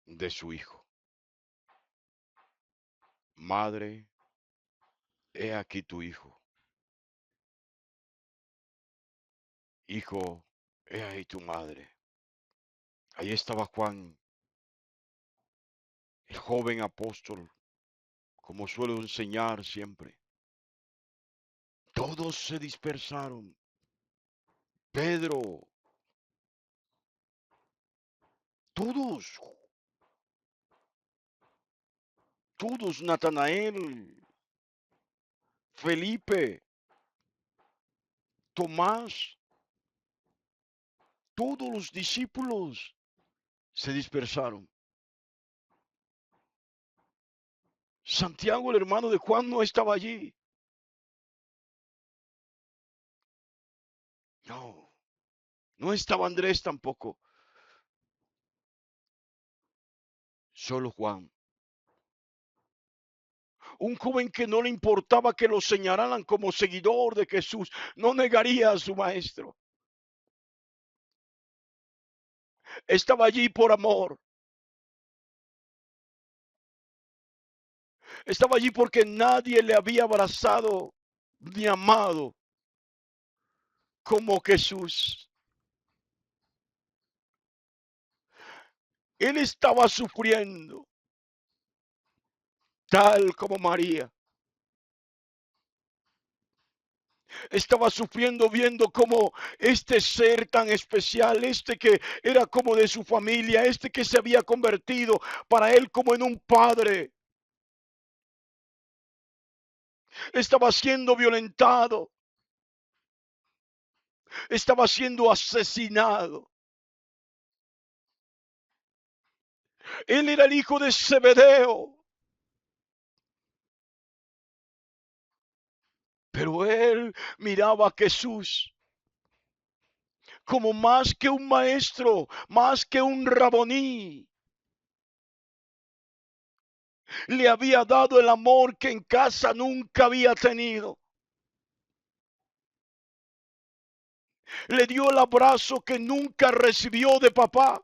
de su hijo. Madre, he aquí tu hijo. Hijo, he ahí tu madre. Ahí estaba Juan, el joven apóstol, como suelo enseñar siempre. Todos se dispersaron. Pedro, todos, todos, Natanael, Felipe, Tomás, todos los discípulos se dispersaron. Santiago, el hermano de Juan, no estaba allí. No, no estaba Andrés tampoco. Solo Juan. Un joven que no le importaba que lo señalaran como seguidor de Jesús. No negaría a su maestro. Estaba allí por amor. Estaba allí porque nadie le había abrazado ni amado como Jesús. Él estaba sufriendo, tal como María. Estaba sufriendo viendo cómo este ser tan especial, este que era como de su familia, este que se había convertido para él como en un padre, estaba siendo violentado, estaba siendo asesinado. Él era el hijo de Zebedeo, pero él miraba a Jesús como más que un maestro, más que un raboní. Le había dado el amor que en casa nunca había tenido. Le dio el abrazo que nunca recibió de papá.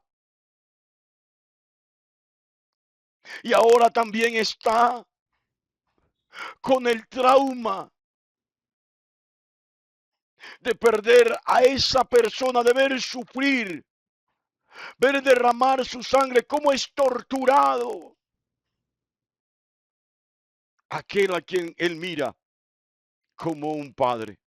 Y ahora también está con el trauma de perder a esa persona, de ver sufrir, ver derramar su sangre, cómo es torturado aquel a quien él mira como un padre.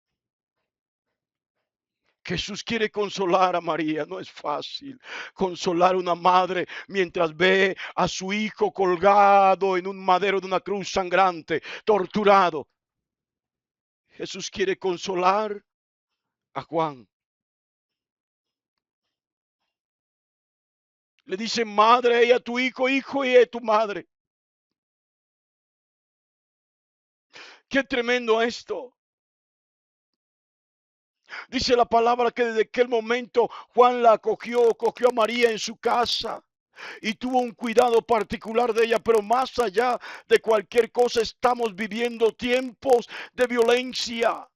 Jesús quiere consolar a María, no es fácil consolar a una madre mientras ve a su hijo colgado en un madero de una cruz sangrante, torturado. Jesús quiere consolar a Juan. Le dice madre y a tu hijo, hijo y a tu madre. Qué tremendo esto. Dice la palabra que desde aquel momento Juan la cogió a María en su casa y tuvo un cuidado particular de ella, pero más allá de cualquier cosa estamos viviendo tiempos de violencia,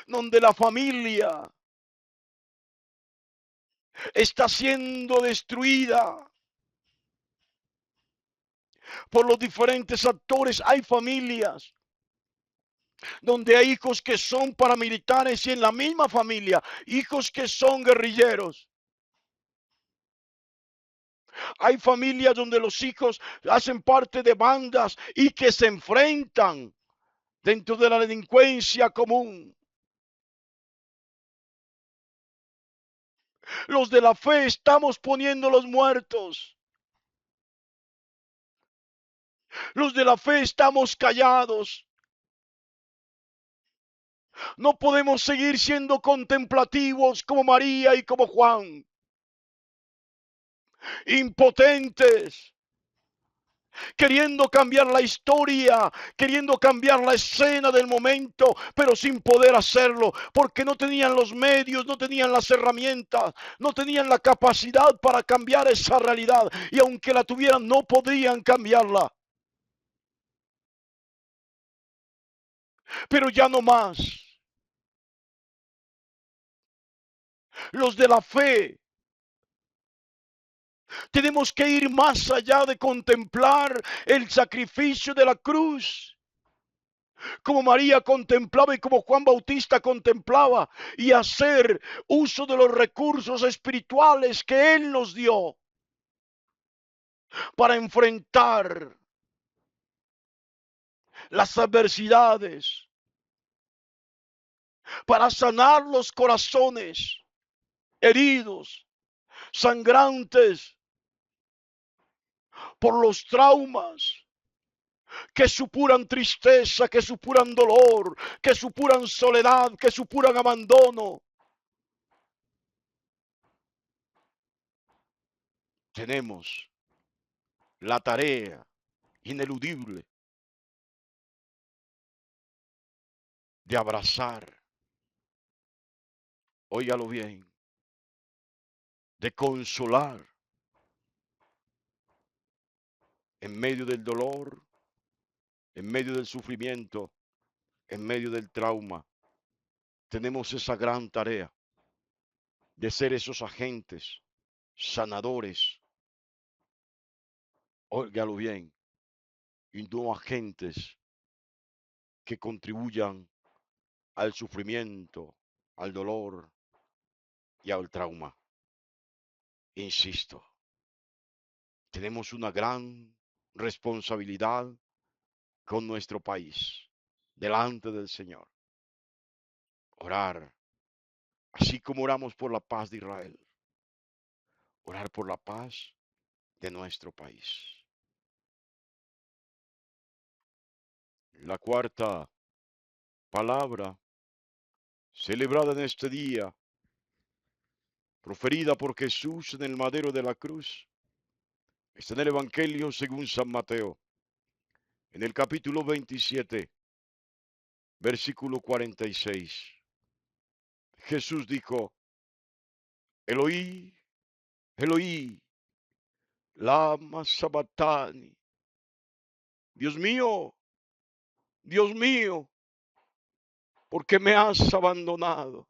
donde la familia está siendo destruida por los diferentes actores. Hay familias donde hay hijos que son paramilitares y en la misma familia, hijos que son guerrilleros. Hay familias donde los hijos hacen parte de bandas y que se enfrentan dentro de la delincuencia común. Los de la fe estamos poniendo los muertos. Los de la fe estamos callados. No podemos seguir siendo contemplativos como María y como Juan. Impotentes, queriendo cambiar la historia, queriendo cambiar la escena del momento, pero sin poder hacerlo, porque no tenían los medios, no tenían las herramientas, no tenían la capacidad para cambiar esa realidad, y aunque la tuvieran, no podrían cambiarla. Pero ya no más. Los de la fe tenemos que ir más allá de contemplar el sacrificio de la cruz, como María contemplaba y como Juan Bautista contemplaba, y hacer uso de los recursos espirituales que Él nos dio para enfrentar las adversidades, para sanar los corazones heridos, sangrantes por los traumas que supuran tristeza, que supuran dolor, que supuran soledad, que supuran abandono. Tenemos la tarea ineludible de abrazar, óigalo bien, de consolar en medio del dolor, en medio del sufrimiento, en medio del trauma. Tenemos esa gran tarea de ser esos agentes sanadores, óigalo bien, y no agentes que contribuyan al sufrimiento, al dolor y al trauma. Insisto, tenemos una gran responsabilidad con nuestro país delante del Señor. Orar, así como oramos por la paz de Israel, orar por la paz de nuestro país. La cuarta palabra celebrada en este día, proferida por Jesús en el madero de la cruz, está en el Evangelio según San Mateo, en el capítulo 27, versículo 46. Jesús dijo, Eloí, Eloí, lama sabachthani. Dios mío, ¿por qué me has abandonado?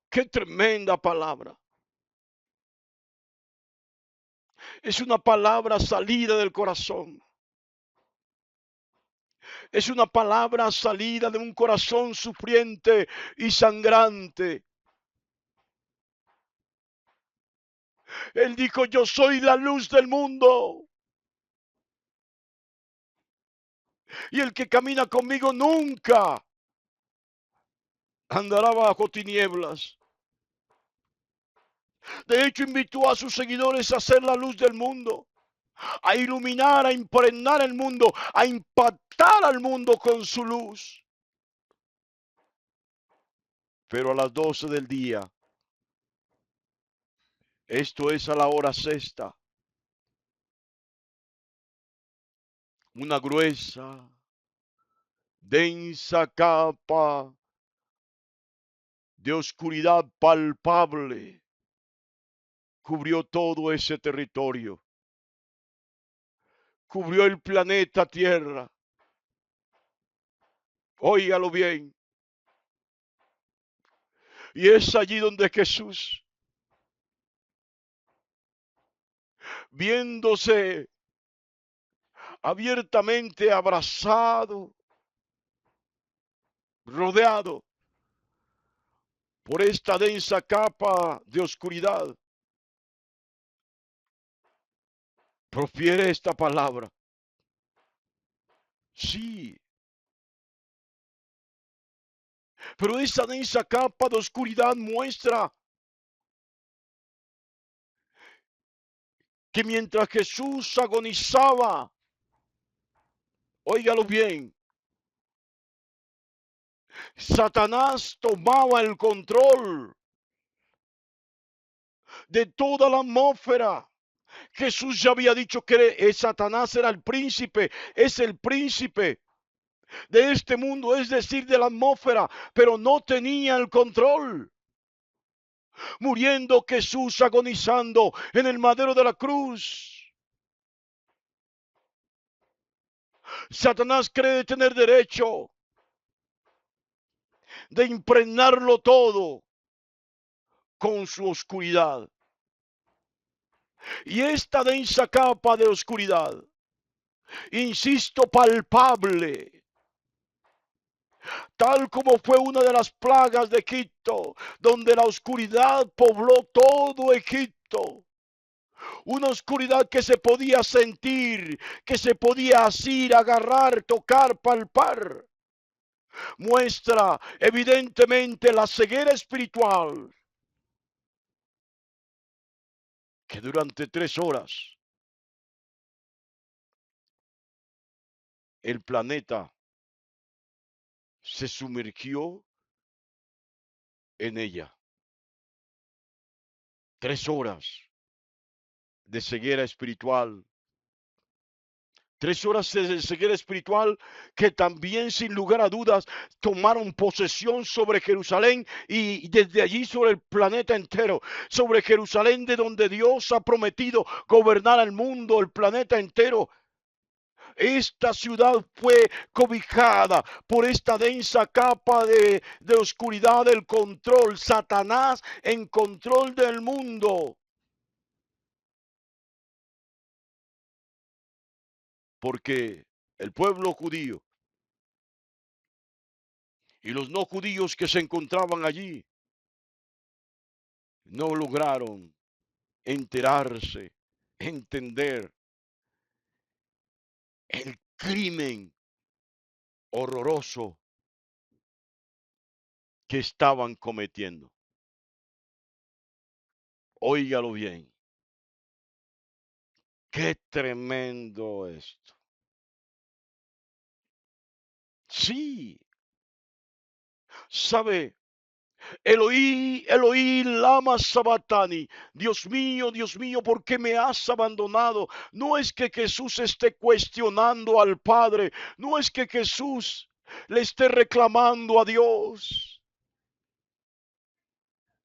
Qué tremenda palabra. Es una palabra salida del corazón. Es una palabra salida de un corazón sufriente y sangrante. Él dijo, yo soy la luz del mundo. Y el que camina conmigo nunca andará bajo tinieblas. De hecho, invitó a sus seguidores a ser la luz del mundo, a iluminar, a impregnar el mundo, a impactar al mundo con su luz. Pero a las 12 del día, esto es a la hora sexta, una gruesa, densa capa de oscuridad palpable cubrió todo ese territorio, cubrió el planeta Tierra. Óigalo bien. Y es allí donde Jesús, viéndose abiertamente abrazado, rodeado por esta densa capa de oscuridad, profiere esta palabra. Sí, pero esa densa capa de oscuridad muestra que mientras Jesús agonizaba, óigalo bien, Satanás tomaba el control de toda la atmósfera. Jesús ya había dicho que Satanás era el príncipe, es el príncipe de este mundo, es decir, de la atmósfera, pero no tenía el control. Muriendo Jesús agonizando en el madero de la cruz, Satanás cree tener derecho de impregnarlo todo con su oscuridad. Y esta densa capa de oscuridad, insisto, palpable, tal como fue una de las plagas de Egipto, donde la oscuridad pobló todo Egipto. Una oscuridad que se podía sentir, que se podía asir, agarrar, tocar, palpar. Muestra evidentemente la ceguera espiritual que durante 3 horas el planeta se sumergió en ella. 3 horas de ceguera espiritual. 3 horas de ceguera espiritual que también sin lugar a dudas tomaron posesión sobre Jerusalén y desde allí sobre el planeta entero, sobre Jerusalén de donde Dios ha prometido gobernar al mundo, el planeta entero. Esta ciudad fue cobijada por esta densa capa de oscuridad del control. Satanás en control del mundo. Porque el pueblo judío y los no judíos que se encontraban allí no lograron enterarse, entender el crimen horroroso que estaban cometiendo. Óigalo bien. Qué tremendo esto. Sí, sabe, Eloí, Eloí, lama sabatani. Dios mío, ¿por qué me has abandonado? No es que Jesús esté cuestionando al Padre, no es que Jesús le esté reclamando a Dios.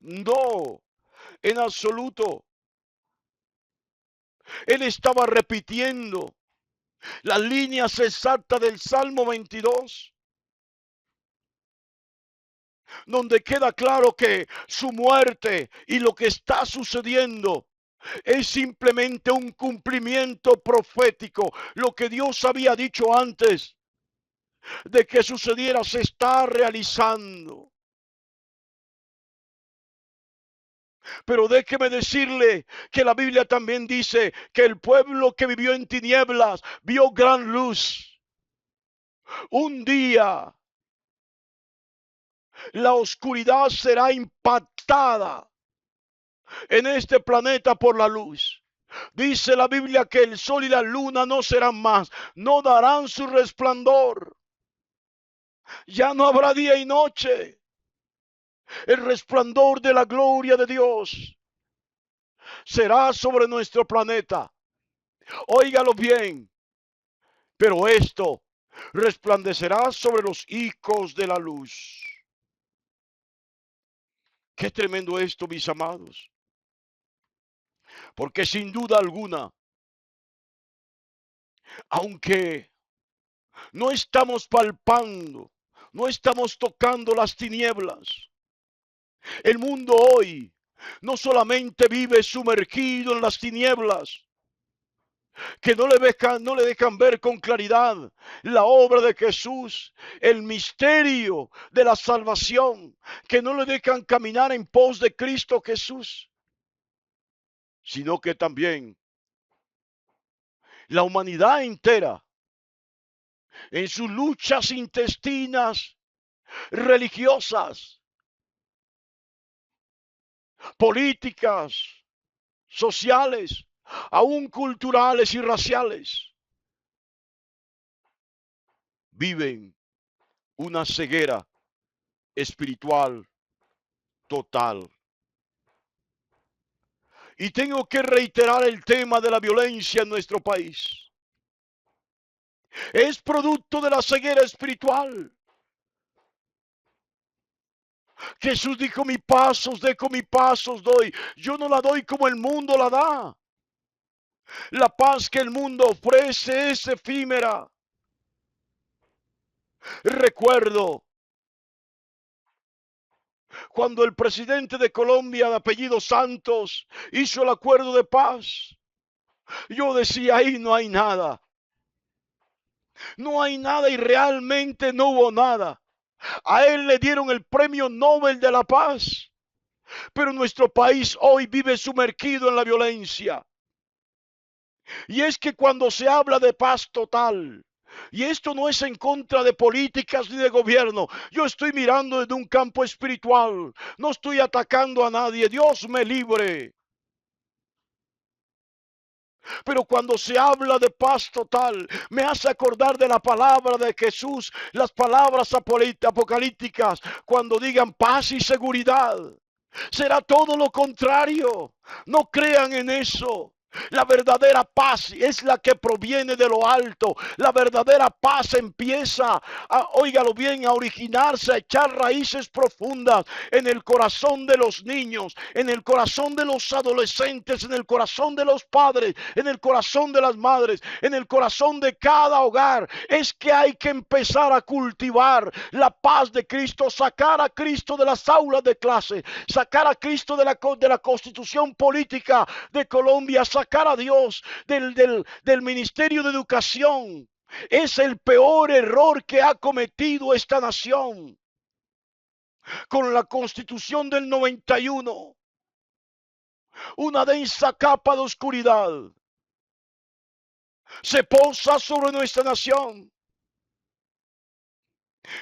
No, en absoluto. Él estaba repitiendo las líneas exactas del Salmo 22, donde queda claro que su muerte y lo que está sucediendo es simplemente un cumplimiento profético. Lo que Dios había dicho antes de que sucediera se está realizando. Pero déjeme decirle que la Biblia también dice que el pueblo que vivió en tinieblas vio gran luz. Un día la oscuridad será impactada en este planeta por la luz. Dice la Biblia que el sol y la luna no serán más, no darán su resplandor. Ya no habrá día y noche. El resplandor de la gloria de Dios será sobre nuestro planeta. Óigalo bien. Pero esto resplandecerá sobre los hijos de la luz. Qué tremendo esto, mis amados. Porque sin duda alguna, aunque no estamos palpando, no estamos tocando las tinieblas, el mundo hoy no solamente vive sumergido en las tinieblas, que no le dejan ver con claridad la obra de Jesús, el misterio de la salvación, que no le dejan caminar en pos de Cristo Jesús, sino que también la humanidad entera, en sus luchas intestinas, religiosas, políticas, sociales, aún culturales y raciales, viven una ceguera espiritual total. Y tengo que reiterar el tema de la violencia en nuestro país. Es producto de la ceguera espiritual. Jesús dijo, mi paz os dejo, mi paz os doy. Yo no la doy como el mundo la da. La paz que el mundo ofrece es efímera. Recuerdo cuando el presidente de Colombia de apellido Santos hizo el acuerdo de paz. Yo decía, ahí no hay nada. No hay nada y realmente no hubo nada. A él le dieron el premio Nobel de la Paz. Pero nuestro país hoy vive sumergido en la violencia. Y es que cuando se habla de paz total, y esto no es en contra de políticas ni de gobierno, yo estoy mirando desde un campo espiritual, no estoy atacando a nadie, Dios me libre. Pero cuando se habla de paz total, me hace acordar de la palabra de Jesús, las palabras apocalípticas, cuando digan paz y seguridad. Será todo lo contrario. No crean en eso. La verdadera paz es la que proviene de lo alto. La verdadera paz empieza, óigalo bien, a originarse, a echar raíces profundas en el corazón de los niños, en el corazón de los adolescentes, en el corazón de los padres, en el corazón de las madres, en el corazón de cada hogar. Es que hay que empezar a cultivar la paz de Cristo, sacar a Cristo de las aulas de clase, sacar a Cristo de la constitución política de Colombia, sacar a Dios del Ministerio de Educación. Es el peor error que ha cometido esta nación con la Constitución del 91. Una densa capa de oscuridad se posa sobre nuestra nación.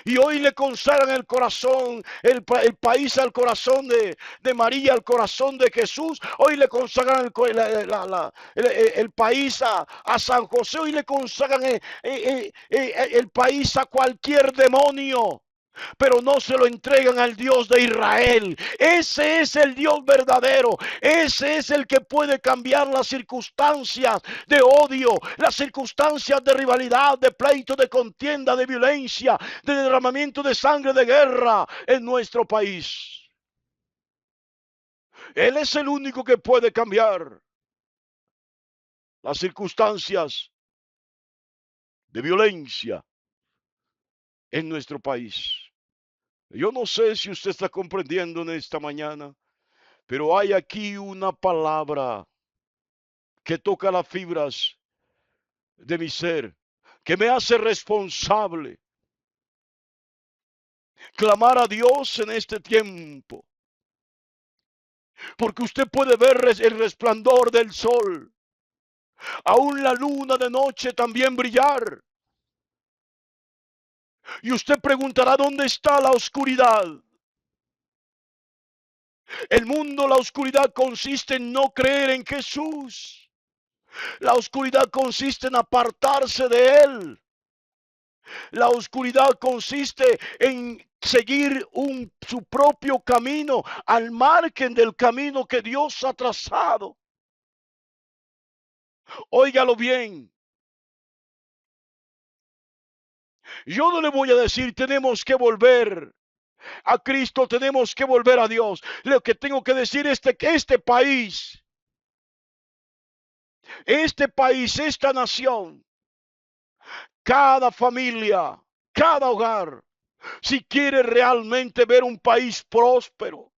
Y hoy le consagran el corazón, el país al corazón de María, al corazón de Jesús. Hoy le consagran el país a San José. Hoy le consagran el país a cualquier demonio, pero no se lo entregan al Dios de Israel. Ese es el Dios verdadero. Ese es el que puede cambiar las circunstancias de odio, las circunstancias de rivalidad, de pleito, de contienda, de violencia, de derramamiento de sangre, de guerra en nuestro país. Él es el único que puede cambiar las circunstancias de violencia en nuestro país. Yo no sé si usted está comprendiendo en esta mañana, pero hay aquí una palabra que toca las fibras de mi ser, que me hace responsable. Clamar a Dios en este tiempo, porque usted puede ver el resplandor del sol, aún la luna de noche también brillar. Y usted preguntará, ¿dónde está la oscuridad? El mundo, la oscuridad consiste en no creer en Jesús. La oscuridad consiste en apartarse de Él. La oscuridad consiste en seguir su propio camino al margen del camino que Dios ha trazado. Óigalo bien. Yo no le voy a decir tenemos que volver a Cristo, tenemos que volver a Dios. Lo que tengo que decir es que este país, esta nación, cada familia, cada hogar, si quiere realmente ver un país próspero,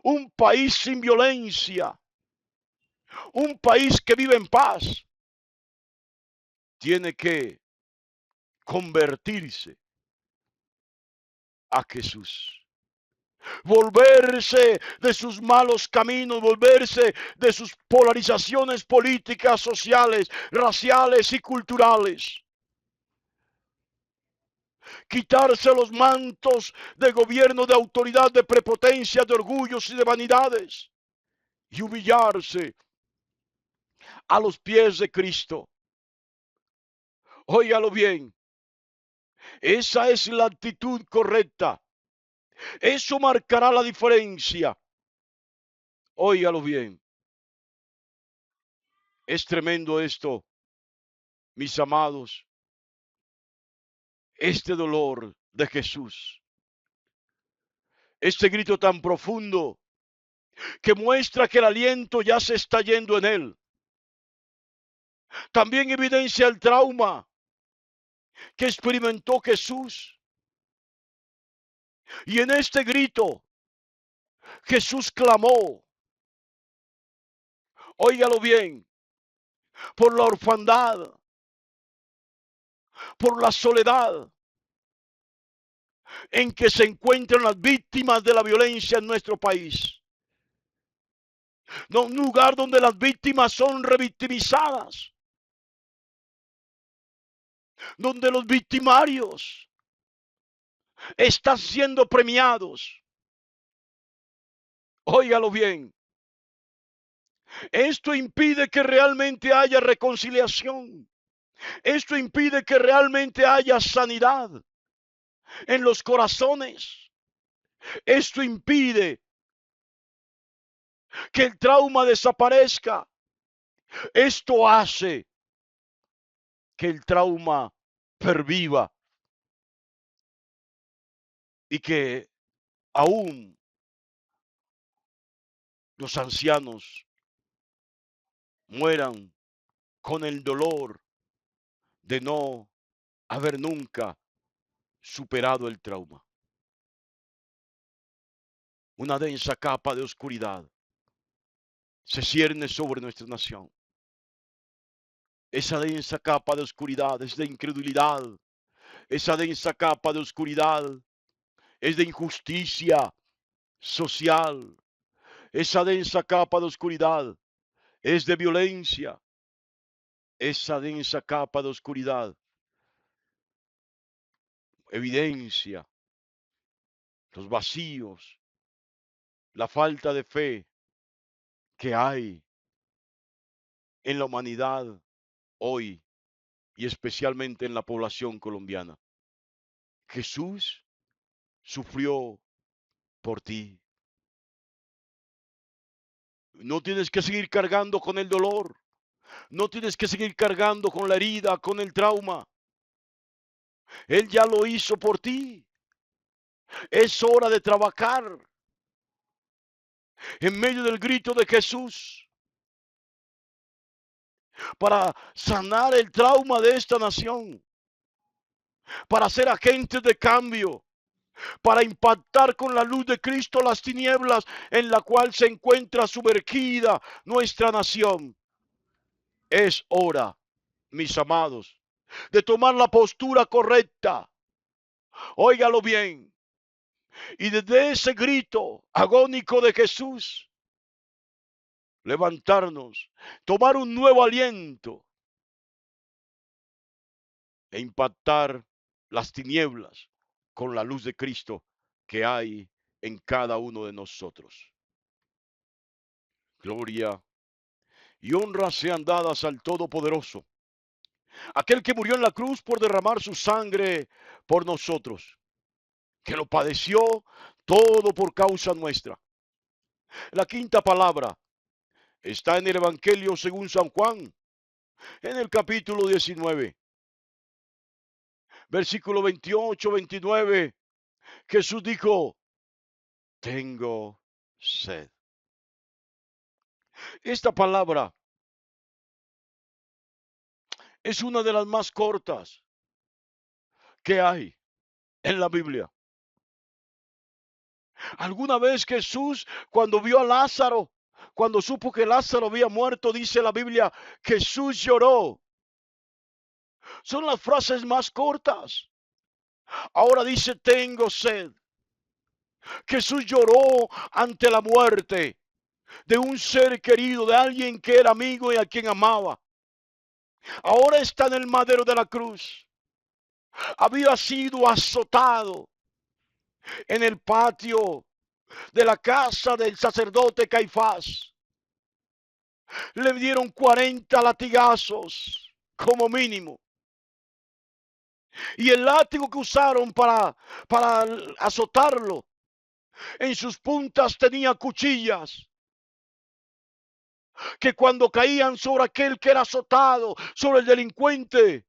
un país sin violencia, un país que vive en paz, tiene que convertirse a Jesús. Volverse de sus malos caminos, volverse de sus polarizaciones políticas, sociales, raciales y culturales. Quitarse los mantos de gobierno, de autoridad, de prepotencia, de orgullos y de vanidades. Y humillarse a los pies de Cristo. Óigalo bien. Esa es la actitud correcta. Eso marcará la diferencia. Óigalo bien. Es tremendo esto, mis amados. Este dolor de Jesús. Este grito tan profundo que muestra que el aliento ya se está yendo en él. También evidencia el trauma que experimentó Jesús. Y en este grito, Jesús clamó, óigalo bien, por la orfandad, por la soledad en que se encuentran las víctimas de la violencia en nuestro país. No, un lugar donde las víctimas son revictimizadas, donde los victimarios están siendo premiados. Óigalo bien. Esto impide que realmente haya reconciliación. Esto impide que realmente haya sanidad en los corazones. Esto impide que el trauma desaparezca. Esto hace que el trauma perviva y que aún los ancianos mueran con el dolor de no haber nunca superado el trauma. Una densa capa de oscuridad se cierne sobre nuestra nación. Esa densa capa de oscuridad es de incredulidad. Esa densa capa de oscuridad es de injusticia social. Esa densa capa de oscuridad es de violencia. esa densa capa de oscuridad evidencia los vacíos, la falta de fe que hay en la humanidad hoy y especialmente en la población colombiana. Jesús sufrió por ti. No tienes que seguir cargando con el dolor. No tienes que seguir cargando con la herida, con el trauma. Él ya lo hizo por ti. Es hora de trabajar en medio del grito de Jesús para sanar el trauma de esta nación, para ser agentes de cambio, para impactar con la luz de Cristo las tinieblas en la cual se encuentra sumergida nuestra nación. Es hora, mis amados, de tomar la postura correcta. Óigalo bien. Y desde ese grito agónico de Jesús, levantarnos, tomar un nuevo aliento e impactar las tinieblas con la luz de Cristo que hay en cada uno de nosotros. Gloria y honra sean dadas al Todopoderoso, aquel que murió en la cruz por derramar su sangre por nosotros, que lo padeció todo por causa nuestra. La quinta palabra está en el Evangelio según San Juan, en el capítulo 19, versículo 28, 29. Jesús dijo, tengo sed. Esta palabra es una de las más cortas que hay en la Biblia. ¿Alguna vez Jesús, cuando vio a Lázaro, cuando supo que Lázaro había muerto, dice la Biblia, Jesús lloró? Son las frases más cortas. Ahora dice, tengo sed. Jesús lloró ante la muerte de un ser querido, de alguien que era amigo y a quien amaba. Ahora está en el madero de la cruz. Había sido azotado en el patio de la casa del sacerdote Caifás. Le dieron 40 latigazos como mínimo. Y el látigo que usaron para azotarlo, en sus puntas tenía cuchillas que cuando caían sobre aquel que era azotado, sobre el delincuente,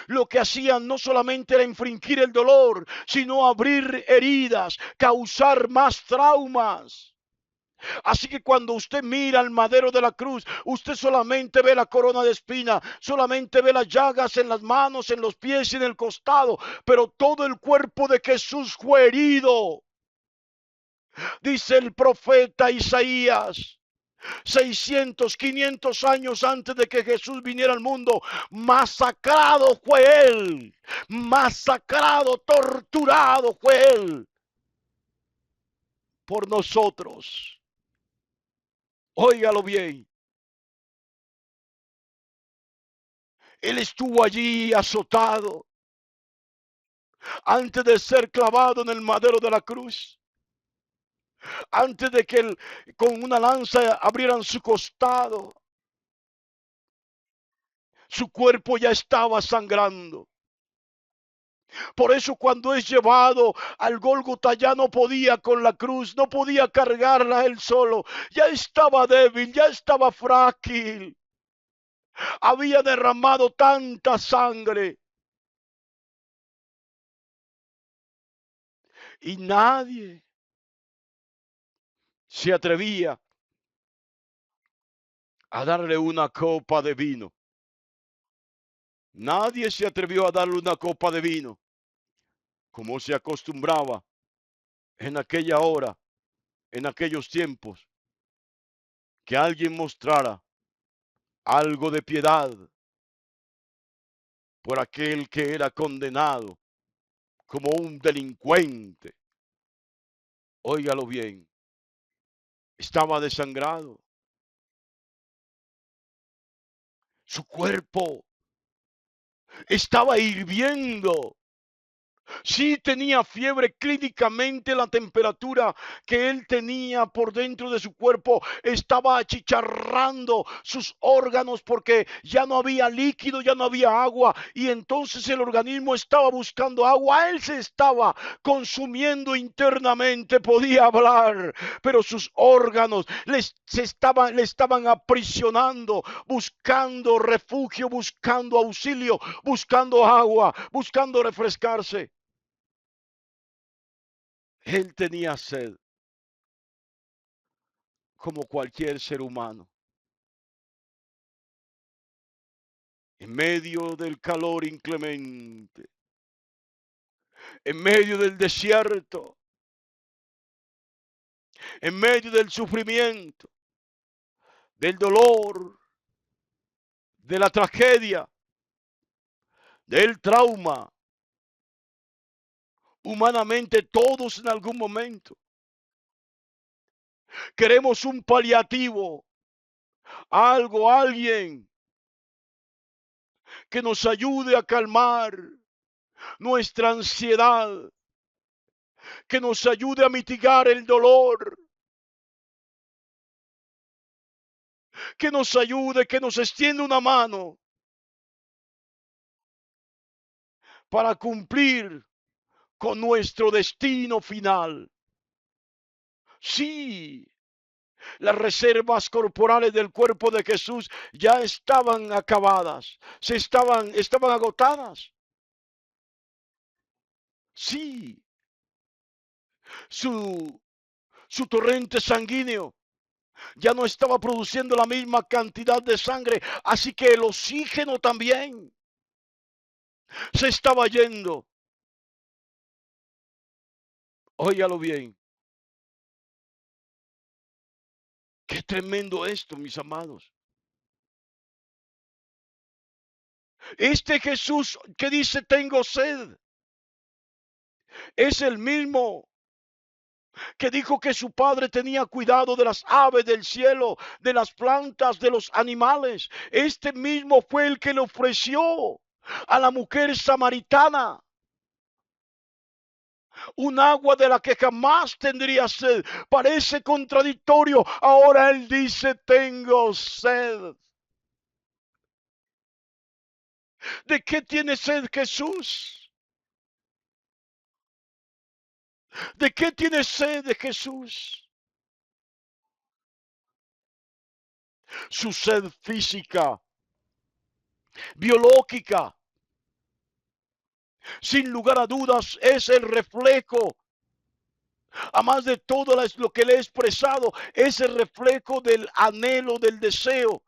lo que hacían no solamente era infringir el dolor, sino abrir heridas, causar más traumas. Así que cuando usted mira al madero de la cruz, usted solamente ve la corona de espina, solamente ve las llagas en las manos, en los pies y en el costado, pero todo el cuerpo de Jesús fue herido. Dice el profeta Isaías, 600, 500 años antes de que Jesús viniera al mundo, masacrado fue él, masacrado, torturado fue él por nosotros. Óigalo bien. Él estuvo allí azotado antes de ser clavado en el madero de la cruz, antes de que con una lanza abrieran su costado. Su cuerpo ya estaba sangrando. Por eso cuando es llevado al Gólgota ya no podía con la cruz, no podía cargarla él solo. Ya estaba débil, ya estaba frágil. Había derramado tanta sangre. Y nadie se atrevía a darle una copa de vino. Nadie se atrevió a darle una copa de vino, como se acostumbraba en aquella hora, en aquellos tiempos, que alguien mostrara algo de piedad por aquel que era condenado como un delincuente. Óigalo bien, estaba desangrado. Su cuerpo estaba hirviendo. Sí tenía fiebre, clínicamente la temperatura que él tenía por dentro de su cuerpo estaba achicharrando sus órganos porque ya no había líquido, ya no había agua y entonces el organismo estaba buscando agua. Él se estaba consumiendo internamente, podía hablar, pero sus órganos le estaban aprisionando, buscando refugio, buscando auxilio, buscando agua, buscando refrescarse. Él tenía sed como cualquier ser humano. En medio del calor inclemente, en medio del desierto, en medio del sufrimiento, del dolor, de la tragedia, del trauma, humanamente todos en algún momento queremos un paliativo, algo, alguien que nos ayude a calmar nuestra ansiedad, que nos ayude a mitigar el dolor, que nos ayude, que nos extienda una mano para cumplir con nuestro destino final. Sí, las reservas corporales del cuerpo de Jesús ya estaban acabadas, estaban agotadas. Sí, su, su torrente sanguíneo ya no estaba produciendo la misma cantidad de sangre, así que el oxígeno también se estaba yendo. Óigalo bien. Qué tremendo esto, mis amados. Este Jesús que dice tengo sed es el mismo que dijo que su padre tenía cuidado de las aves del cielo, de las plantas, de los animales. Este mismo fue el que le ofreció a la mujer samaritana un agua de la que jamás tendría sed. Parece contradictorio. Ahora él dice tengo sed. ¿De qué tiene sed Jesús? ¿De qué tiene sed de Jesús? Su sed física, biológica, sin lugar a dudas, es el reflejo, además de todo lo que le he expresado, es el reflejo del anhelo, del deseo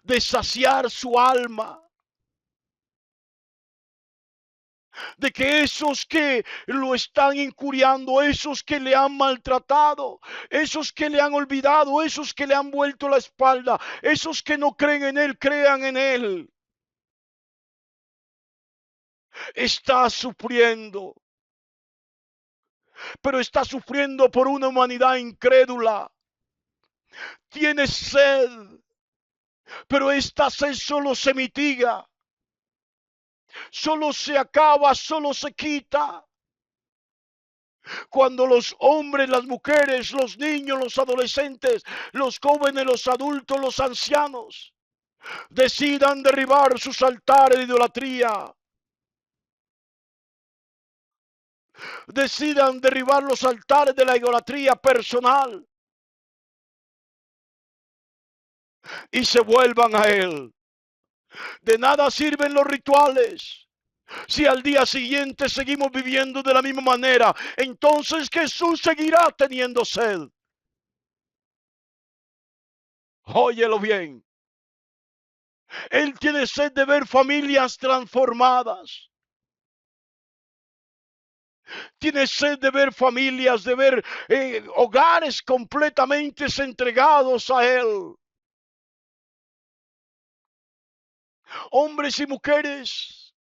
de saciar su alma. De que esos que lo están injuriando, esos que le han maltratado, esos que le han olvidado, esos que le han vuelto la espalda, esos que no creen en él, crean en él. Está sufriendo, pero está sufriendo por una humanidad incrédula. Tiene sed, pero esta sed solo se mitiga, solo se acaba, solo se quita cuando los hombres, las mujeres, los niños, los adolescentes, los jóvenes, los adultos, los ancianos decidan derribar sus altares de idolatría, decidan derribar los altares de la idolatría personal y se vuelvan a él. De nada sirven los rituales si al día siguiente seguimos viviendo de la misma manera. Entonces Jesús seguirá teniendo sed. Óyelo bien. Él tiene sed de ver familias transformadas. Tiene sed de ver familias, de ver hogares completamente entregados a Él. Hombres y mujeres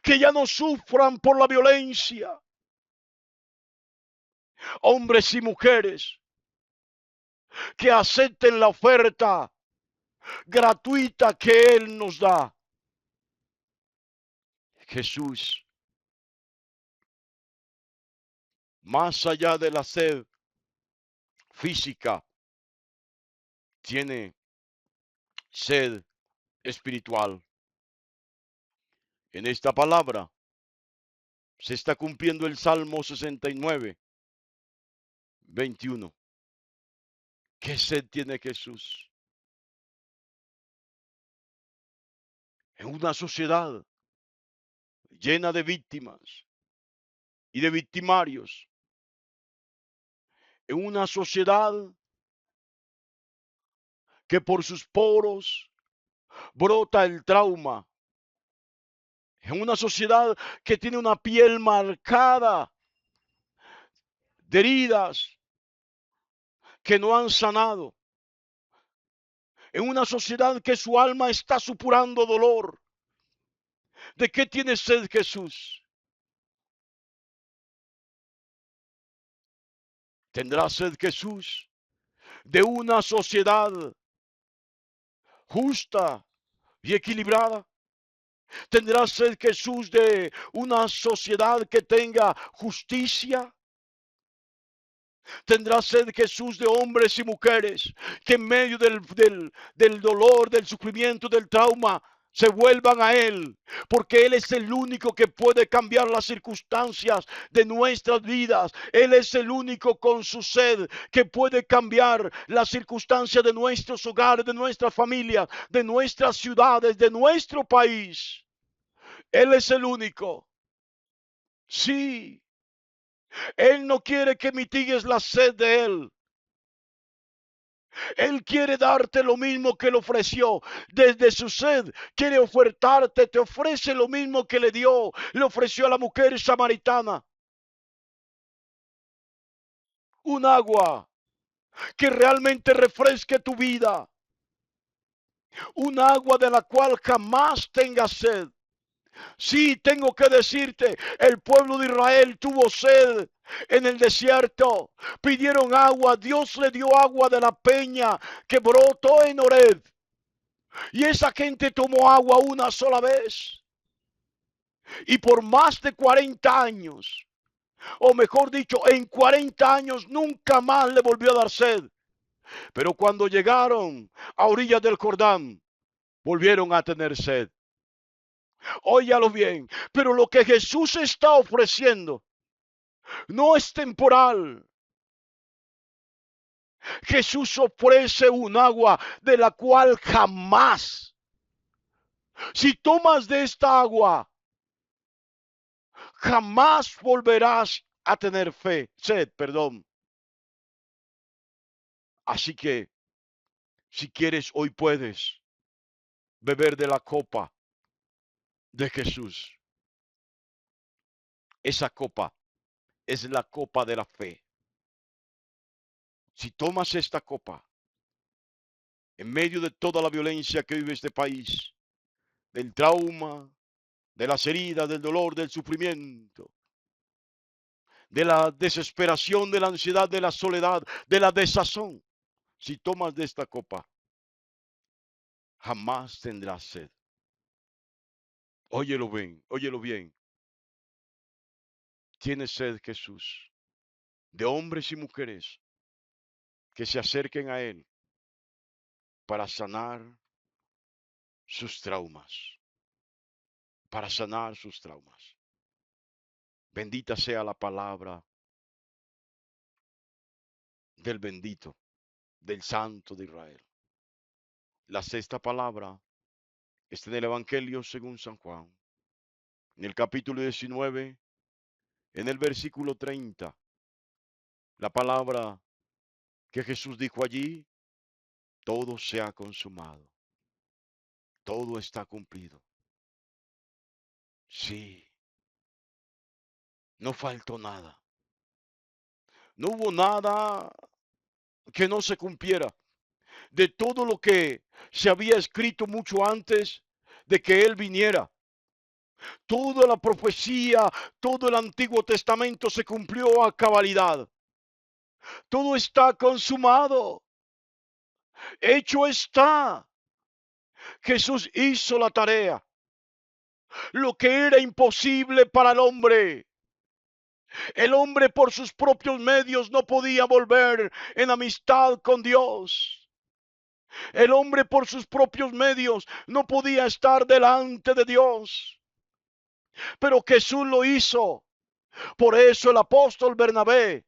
que ya no sufran por la violencia. Hombres y mujeres que acepten la oferta gratuita que Él nos da. Jesús, más allá de la sed física, tiene sed espiritual. En esta palabra se está cumpliendo el Salmo 69, 21. ¿Qué sed tiene Jesús? En una sociedad llena de víctimas y de victimarios, en una sociedad que por sus poros brota el trauma, en una sociedad que tiene una piel marcada de heridas que no han sanado, en una sociedad que su alma está supurando dolor. ¿De qué tiene sed Jesús? ¿Tendrá sed Jesús de una sociedad justa y equilibrada? ¿Tendrá sed Jesús de una sociedad que tenga justicia? ¿Tendrá sed Jesús de hombres y mujeres que en medio del dolor, del sufrimiento, del trauma, se vuelvan a Él? Porque Él es el único que puede cambiar las circunstancias de nuestras vidas. Él es el único con su sed que puede cambiar las circunstancias de nuestros hogares, de nuestras familias, de nuestras ciudades, de nuestro país. Él es el único. Sí, Él no quiere que mitigues la sed de Él. Él quiere darte lo mismo que le ofreció. Desde su sed quiere ofertarte, te ofrece lo mismo que le ofreció a la mujer samaritana. Un agua que realmente refresque tu vida. Un agua de la cual jamás tengas sed. Sí, tengo que decirte, el pueblo de Israel tuvo sed en el desierto. Pidieron agua, Dios le dio agua de la peña que brotó en Horeb. Y esa gente tomó agua una sola vez. Y por más de 40 años, o mejor dicho, en 40 años nunca más le volvió a dar sed. Pero cuando llegaron a orillas del Jordán, volvieron a tener sed. Óyalo bien, pero lo que Jesús está ofreciendo no es temporal. Jesús ofrece un agua de la cual jamás, si tomas de esta agua, jamás volverás a tener sed, perdón. Así que, si quieres, hoy puedes beber de la copa de Jesús. Esa copa es la copa de la fe. Si tomas esta copa, en medio de toda la violencia que vive este país, del trauma, de las heridas, del dolor, del sufrimiento, de la desesperación, de la ansiedad, de la soledad, de la desazón, si tomas de esta copa, jamás tendrás sed. Óyelo bien, óyelo bien. Tiene sed Jesús de hombres y mujeres que se acerquen a Él para sanar sus traumas, para sanar sus traumas. Bendita sea la palabra del bendito, del Santo de Israel. La sexta palabra está en el Evangelio según San Juan, en el capítulo 19, en el versículo 30. La palabra que Jesús dijo allí, todo se ha consumado, todo está cumplido. Sí, no faltó nada. No hubo nada que no se cumpliera. De todo lo que se había escrito mucho antes de que Él viniera. Toda la profecía, todo el Antiguo Testamento se cumplió a cabalidad. Todo está consumado. Hecho está. Jesús hizo la tarea. Lo que era imposible para el hombre. El hombre por sus propios medios no podía volver en amistad con Dios. El hombre por sus propios medios no podía estar delante de Dios. Pero Jesús lo hizo. Por eso el apóstol Bernabé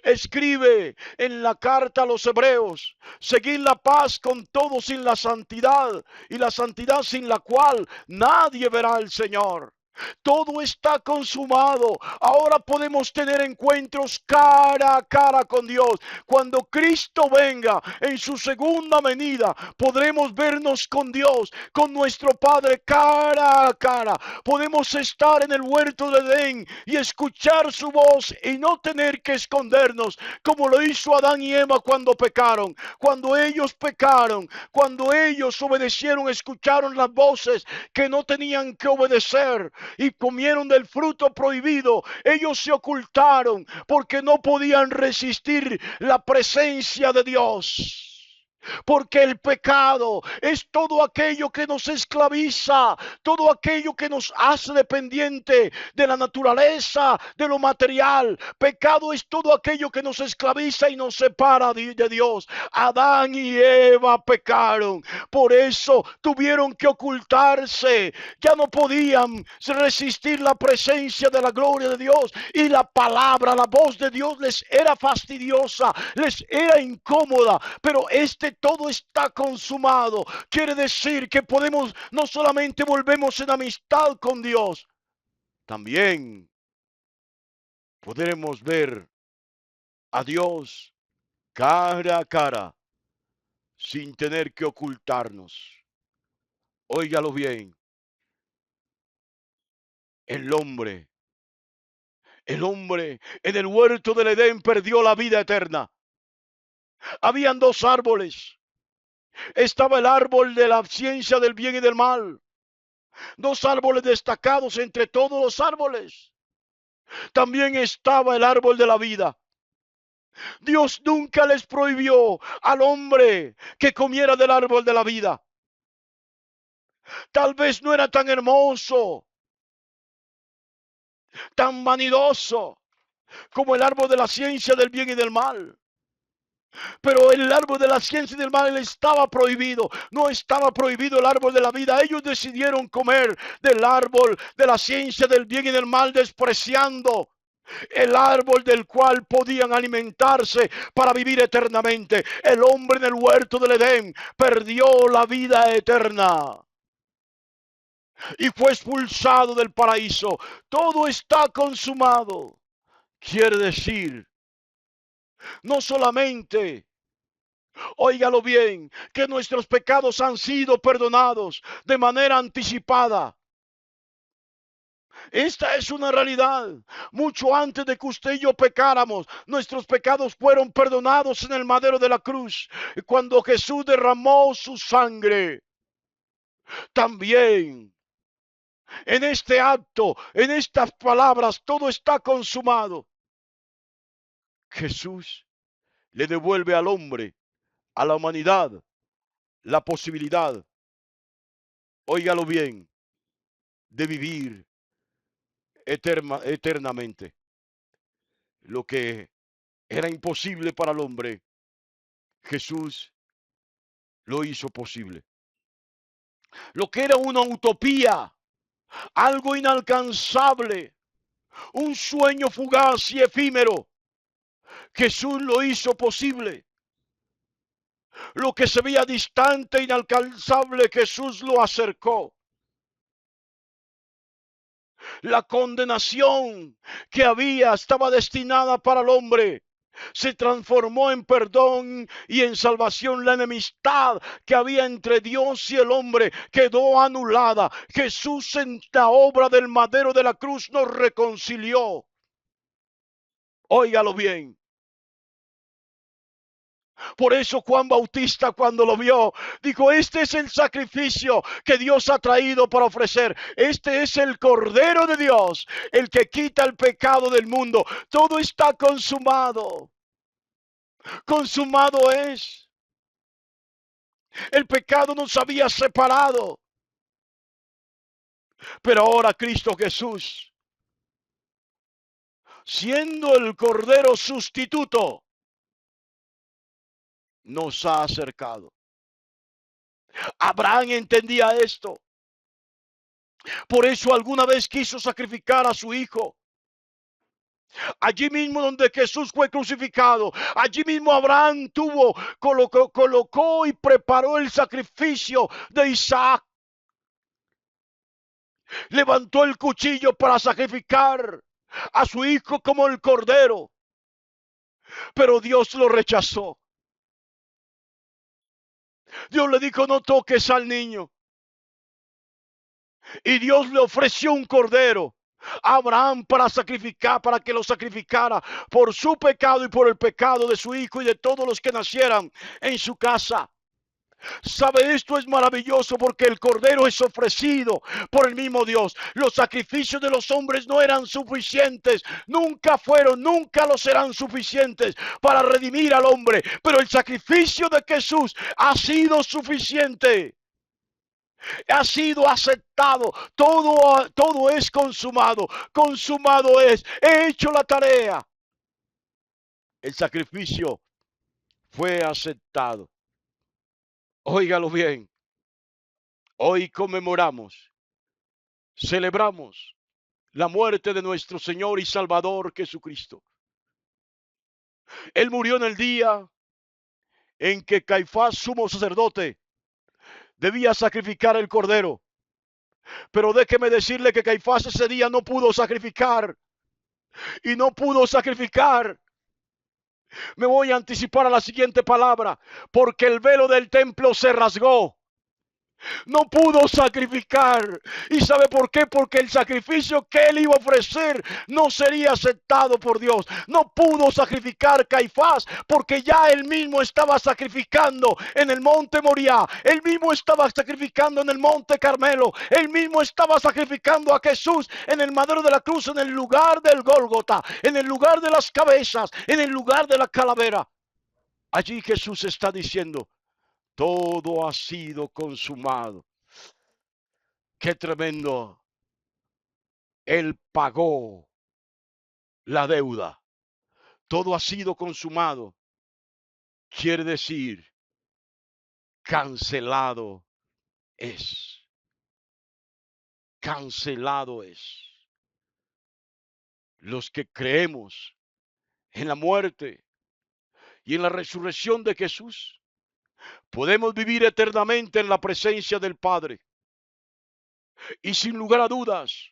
escribe en la carta a los hebreos: seguid la paz con todos sin la santidad, y la santidad sin la cual nadie verá al Señor. Todo está consumado. Ahora podemos tener encuentros cara a cara con Dios. Cuando Cristo venga en su segunda venida, podremos vernos con Dios, con nuestro Padre cara a cara. Podemos estar en el huerto de Edén y escuchar su voz y no tener que escondernos, como lo hizo Adán y Eva cuando pecaron. Cuando ellos pecaron, cuando ellos obedecieron, escucharon las voces que no tenían que obedecer y comieron del fruto prohibido. Ellos se ocultaron porque no podían resistir la presencia de Dios. Porque el pecado es todo aquello que nos esclaviza, todo aquello que nos hace dependiente de la naturaleza, de lo material. Pecado es todo aquello que nos esclaviza y nos separa de Dios. Adán y Eva pecaron, por eso tuvieron que ocultarse. Ya no podían resistir la presencia de la gloria de Dios, y la palabra, la voz de Dios les era fastidiosa, les era incómoda. Pero todo está consumado. Quiere decir que podemos, no solamente volvemos en amistad con Dios, también podremos ver a Dios cara a cara, sin tener que ocultarnos. Óigalo bien. El hombre en el huerto del Edén perdió la vida eterna. Habían dos árboles. Estaba el árbol de la ciencia del bien y del mal. Dos árboles destacados entre todos los árboles. También estaba el árbol de la vida. Dios nunca les prohibió al hombre que comiera del árbol de la vida. Tal vez no era tan hermoso, tan vanidoso como el árbol de la ciencia del bien y del mal. Pero el árbol de la ciencia y del mal estaba prohibido. No estaba prohibido el árbol de la vida. Ellos decidieron comer del árbol de la ciencia del bien y del mal, despreciando el árbol del cual podían alimentarse para vivir eternamente. El hombre en el huerto del Edén perdió la vida eterna y fue expulsado del paraíso. Todo está consumado. Quiere decir, no solamente, óigalo bien, que nuestros pecados han sido perdonados de manera anticipada. Esta es una realidad. Mucho antes de que usted y yo pecáramos, nuestros pecados fueron perdonados en el madero de la cruz. Cuando Jesús derramó su sangre, también en este acto, en estas palabras, todo está consumado. Jesús le devuelve al hombre, a la humanidad, la posibilidad, óigalo bien, de vivir eternamente. Lo que era imposible para el hombre, Jesús lo hizo posible. Lo que era una utopía, algo inalcanzable, un sueño fugaz y efímero, Jesús lo hizo posible. Lo que se veía distante e inalcanzable, Jesús lo acercó. La condenación que estaba destinada para el hombre, se transformó en perdón y en salvación. La enemistad que había entre Dios y el hombre quedó anulada. Jesús, en la obra del madero de la cruz, nos reconcilió. Óigalo bien. Por eso Juan Bautista, cuando lo vio, dijo: este es el sacrificio que Dios ha traído para ofrecer. Este es el Cordero de Dios, el que quita el pecado del mundo. Todo está consumado. Consumado es. El pecado nos había separado. Pero ahora Cristo Jesús, siendo el Cordero sustituto, nos ha acercado. Abraham entendía esto. Por eso alguna vez quiso sacrificar a su hijo. Allí mismo donde Jesús fue crucificado, allí mismo Abraham colocó y preparó el sacrificio de Isaac. Levantó el cuchillo para sacrificar a su hijo como el cordero. Pero Dios lo rechazó. Dios le dijo, no toques al niño. Y Dios le ofreció un cordero a Abraham para sacrificar, para que lo sacrificara por su pecado y por el pecado de su hijo y de todos los que nacieran en su casa. ¿Sabe? Esto es maravilloso porque el cordero es ofrecido por el mismo Dios. Los sacrificios de los hombres no eran suficientes, nunca fueron, nunca lo serán suficientes para redimir al hombre, pero el sacrificio de Jesús ha sido suficiente. Ha sido aceptado, todo es consumado, consumado es, he hecho la tarea. El sacrificio fue aceptado. Óigalo bien, hoy conmemoramos, celebramos la muerte de nuestro Señor y Salvador Jesucristo. Él murió en el día en que Caifás, sumo sacerdote, debía sacrificar el cordero. Pero déjeme decirle que Caifás ese día no pudo sacrificar. Y no pudo sacrificar. Me voy a anticipar a la siguiente palabra. Porque el velo del templo se rasgó. No pudo sacrificar. ¿Y sabe por qué? Porque el sacrificio que él iba a ofrecer no sería aceptado por Dios. No pudo sacrificar Caifás porque ya él mismo estaba sacrificando en el monte Moriah. Él mismo estaba sacrificando en el monte Carmelo. Él mismo estaba sacrificando a Jesús en el madero de la cruz, en el lugar del Gólgota, en el lugar de las cabezas, en el lugar de la calavera. Allí Jesús está diciendo, todo ha sido consumado. Qué tremendo. Él pagó la deuda. Todo ha sido consumado. Quiere decir, cancelado es. Cancelado es. Los que creemos en la muerte y en la resurrección de Jesús, podemos vivir eternamente en la presencia del Padre. Y sin lugar a dudas,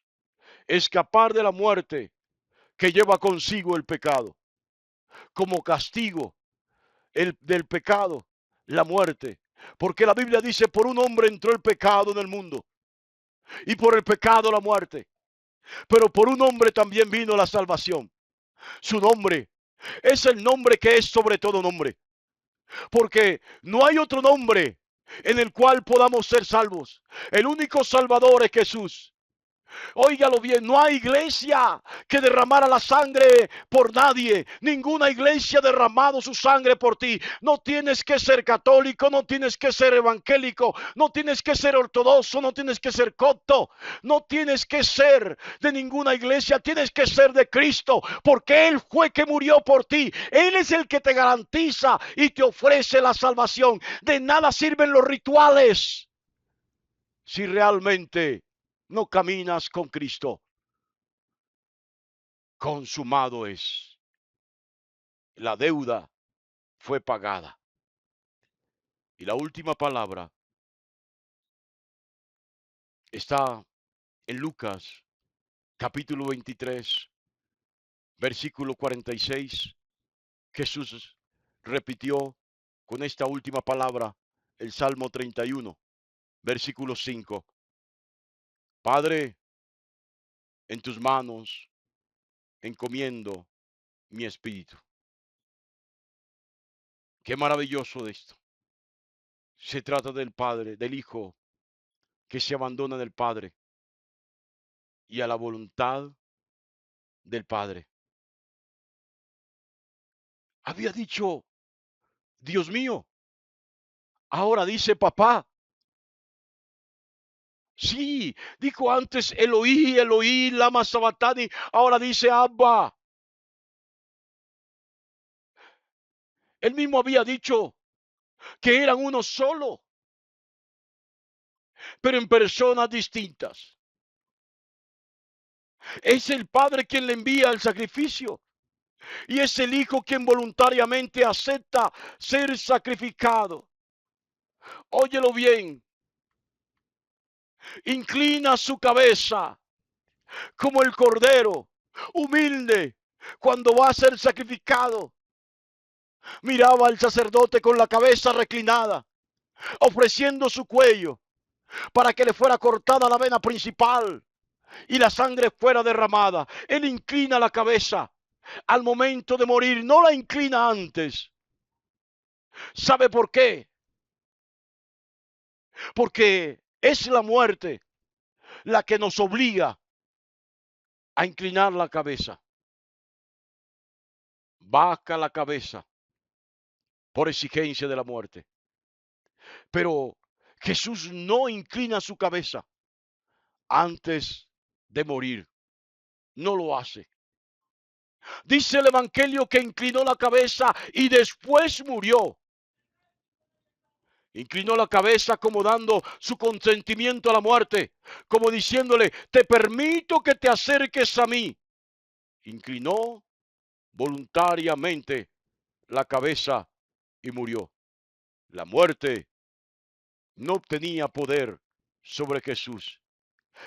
escapar de la muerte que lleva consigo el pecado. Como castigo del pecado, la muerte. Porque la Biblia dice, por un hombre entró el pecado en el mundo. Y por el pecado la muerte. Pero por un hombre también vino la salvación. Su nombre es el nombre que es sobre todo nombre. Porque no hay otro nombre en el cual podamos ser salvos. El único Salvador es Jesús. Óigalo bien, no hay iglesia que derramara la sangre por nadie. Ninguna iglesia ha derramado su sangre por ti. No tienes que ser católico, no tienes que ser evangélico, no tienes que ser ortodoxo, no tienes que ser copto, no tienes que ser de ninguna iglesia, tienes que ser de Cristo, porque Él fue que murió por ti. Él es el que te garantiza y te ofrece la salvación. De nada sirven los rituales si realmente no caminas con Cristo. Consumado es. La deuda fue pagada. Y la última palabra está en Lucas, capítulo 23, versículo 46. Jesús repitió con esta última palabra el Salmo 31, versículo 5. Padre, en tus manos encomiendo mi espíritu. Qué maravilloso de esto. Se trata del Padre, del Hijo, que se abandona del Padre y a la voluntad del Padre. Había dicho, Dios mío, Ahora dice papá. Sí, dijo antes Eloí, Eloí, lama sabatani. Ahora dice Abba. Él mismo había dicho que eran uno solo, pero en personas distintas. Es el Padre quien le envía el sacrificio y es el Hijo quien voluntariamente acepta ser sacrificado. Óyelo bien, inclina su cabeza como el cordero, humilde, cuando va a ser sacrificado. Miraba al sacerdote con la cabeza reclinada, ofreciendo su cuello para que le fuera cortada la vena principal y la sangre fuera derramada. Él inclina la cabeza al momento de morir, no la inclina antes. ¿Sabe por qué? Porque es la muerte la que nos obliga a inclinar la cabeza. Baja la cabeza por exigencia de la muerte. Pero Jesús no inclina su cabeza antes de morir. No lo hace. Dice el Evangelio que inclinó la cabeza y después murió. Inclinó la cabeza como dando su consentimiento a la muerte, como diciéndole, te permito que te acerques a mí. Inclinó voluntariamente la cabeza y murió. La muerte no tenía poder sobre Jesús.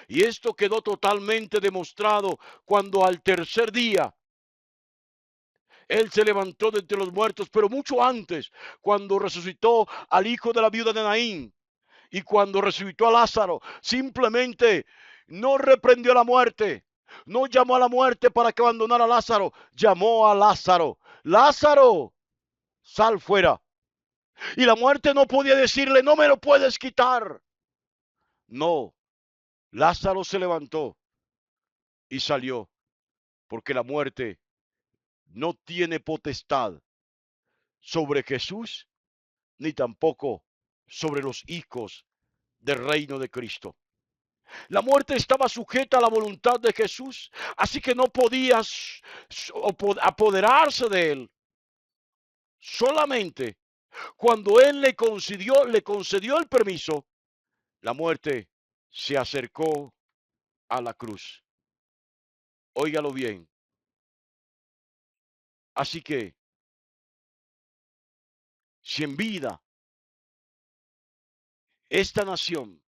Y esto quedó totalmente demostrado cuando al tercer día Él se levantó de entre los muertos, pero mucho antes, cuando resucitó al hijo de la viuda de Naín y cuando resucitó a Lázaro, simplemente no reprendió la muerte, no llamó a la muerte para que abandonara a Lázaro, llamó a Lázaro, Lázaro, sal fuera. Y la muerte no podía decirle, no me lo puedes quitar. No, Lázaro se levantó y salió, porque la muerte no tiene potestad sobre Jesús ni tampoco sobre los hijos del reino de Cristo. La muerte estaba sujeta a la voluntad de Jesús, así que no podía apoderarse de él. Solamente cuando él le concedió el permiso, la muerte se acercó a la cruz. Óigalo bien. Así que, si en vida esta nación,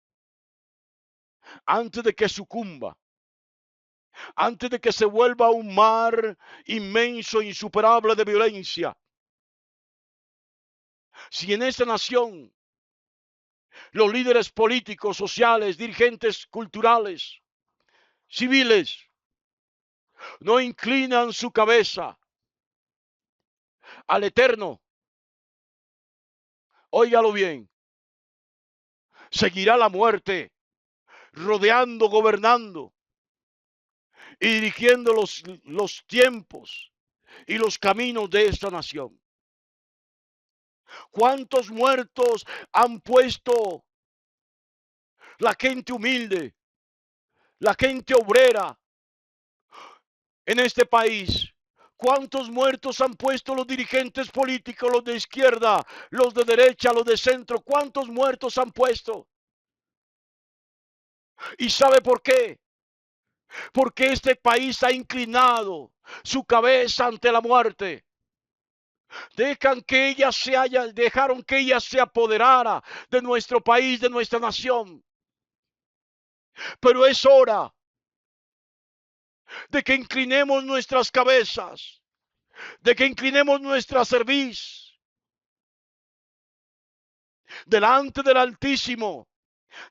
antes de que sucumba, antes de que se vuelva un mar inmenso, insuperable de violencia, si en esta nación los líderes políticos, sociales, dirigentes culturales, civiles, no inclinan su cabeza al Eterno, óigalo bien, seguirá la muerte rodeando, gobernando y dirigiendo los tiempos y los caminos de esta nación. ¿Cuántos muertos han puesto la gente humilde, la gente obrera en este país? ¿Cuántos muertos han puesto los dirigentes políticos, los de izquierda, los de derecha, los de centro? ¿Cuántos muertos han puesto? ¿Y sabe por qué? Porque este país ha inclinado su cabeza ante la muerte. Dejaron que ella se apoderara de nuestro país, de nuestra nación. Pero es hora de que inclinemos nuestras cabezas, de que inclinemos nuestra cerviz delante del Altísimo,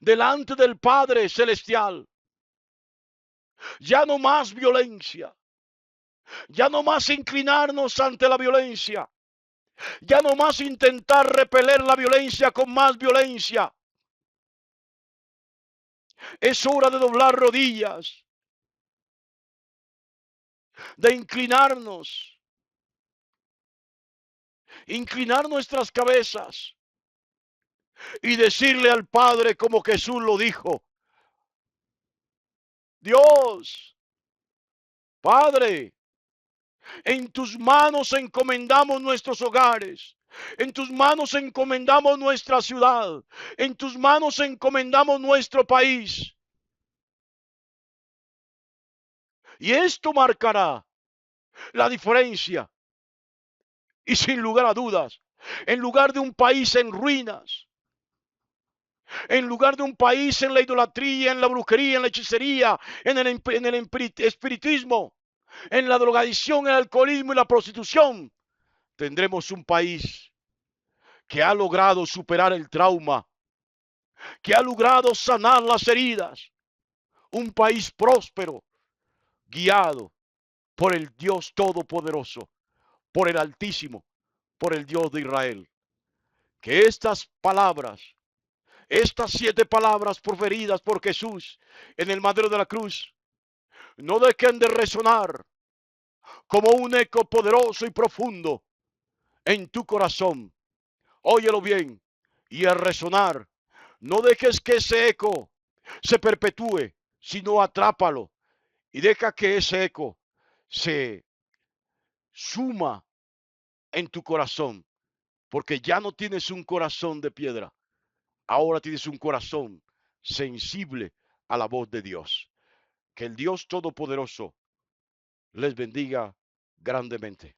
delante del Padre Celestial. Ya no más violencia, ya no más inclinarnos ante la violencia, ya no más intentar repeler la violencia con más violencia. Es hora de doblar rodillas, de inclinar nuestras cabezas y decirle al Padre como Jesús lo dijo: Dios, Padre, en tus manos encomendamos nuestros hogares. En tus manos encomendamos nuestra ciudad. En tus manos encomendamos nuestro país. Y esto marcará la diferencia. Y sin lugar a dudas, en lugar de un país en ruinas, en lugar de un país en la idolatría, en la brujería, en la hechicería, en el espiritismo, en la drogadicción, el alcoholismo y la prostitución, tendremos un país que ha logrado superar el trauma, que ha logrado sanar las heridas, un país próspero, guiado por el Dios Todopoderoso, por el Altísimo, por el Dios de Israel. Que estas palabras, estas 7 palabras proferidas por Jesús en el madero de la cruz, no dejen de resonar como un eco poderoso y profundo en tu corazón. Óyelo bien, y al resonar, no dejes que ese eco se perpetúe, sino atrápalo y deja que ese eco se suma en tu corazón, porque ya no tienes un corazón de piedra, ahora tienes un corazón sensible a la voz de Dios. Que el Dios Todopoderoso les bendiga grandemente.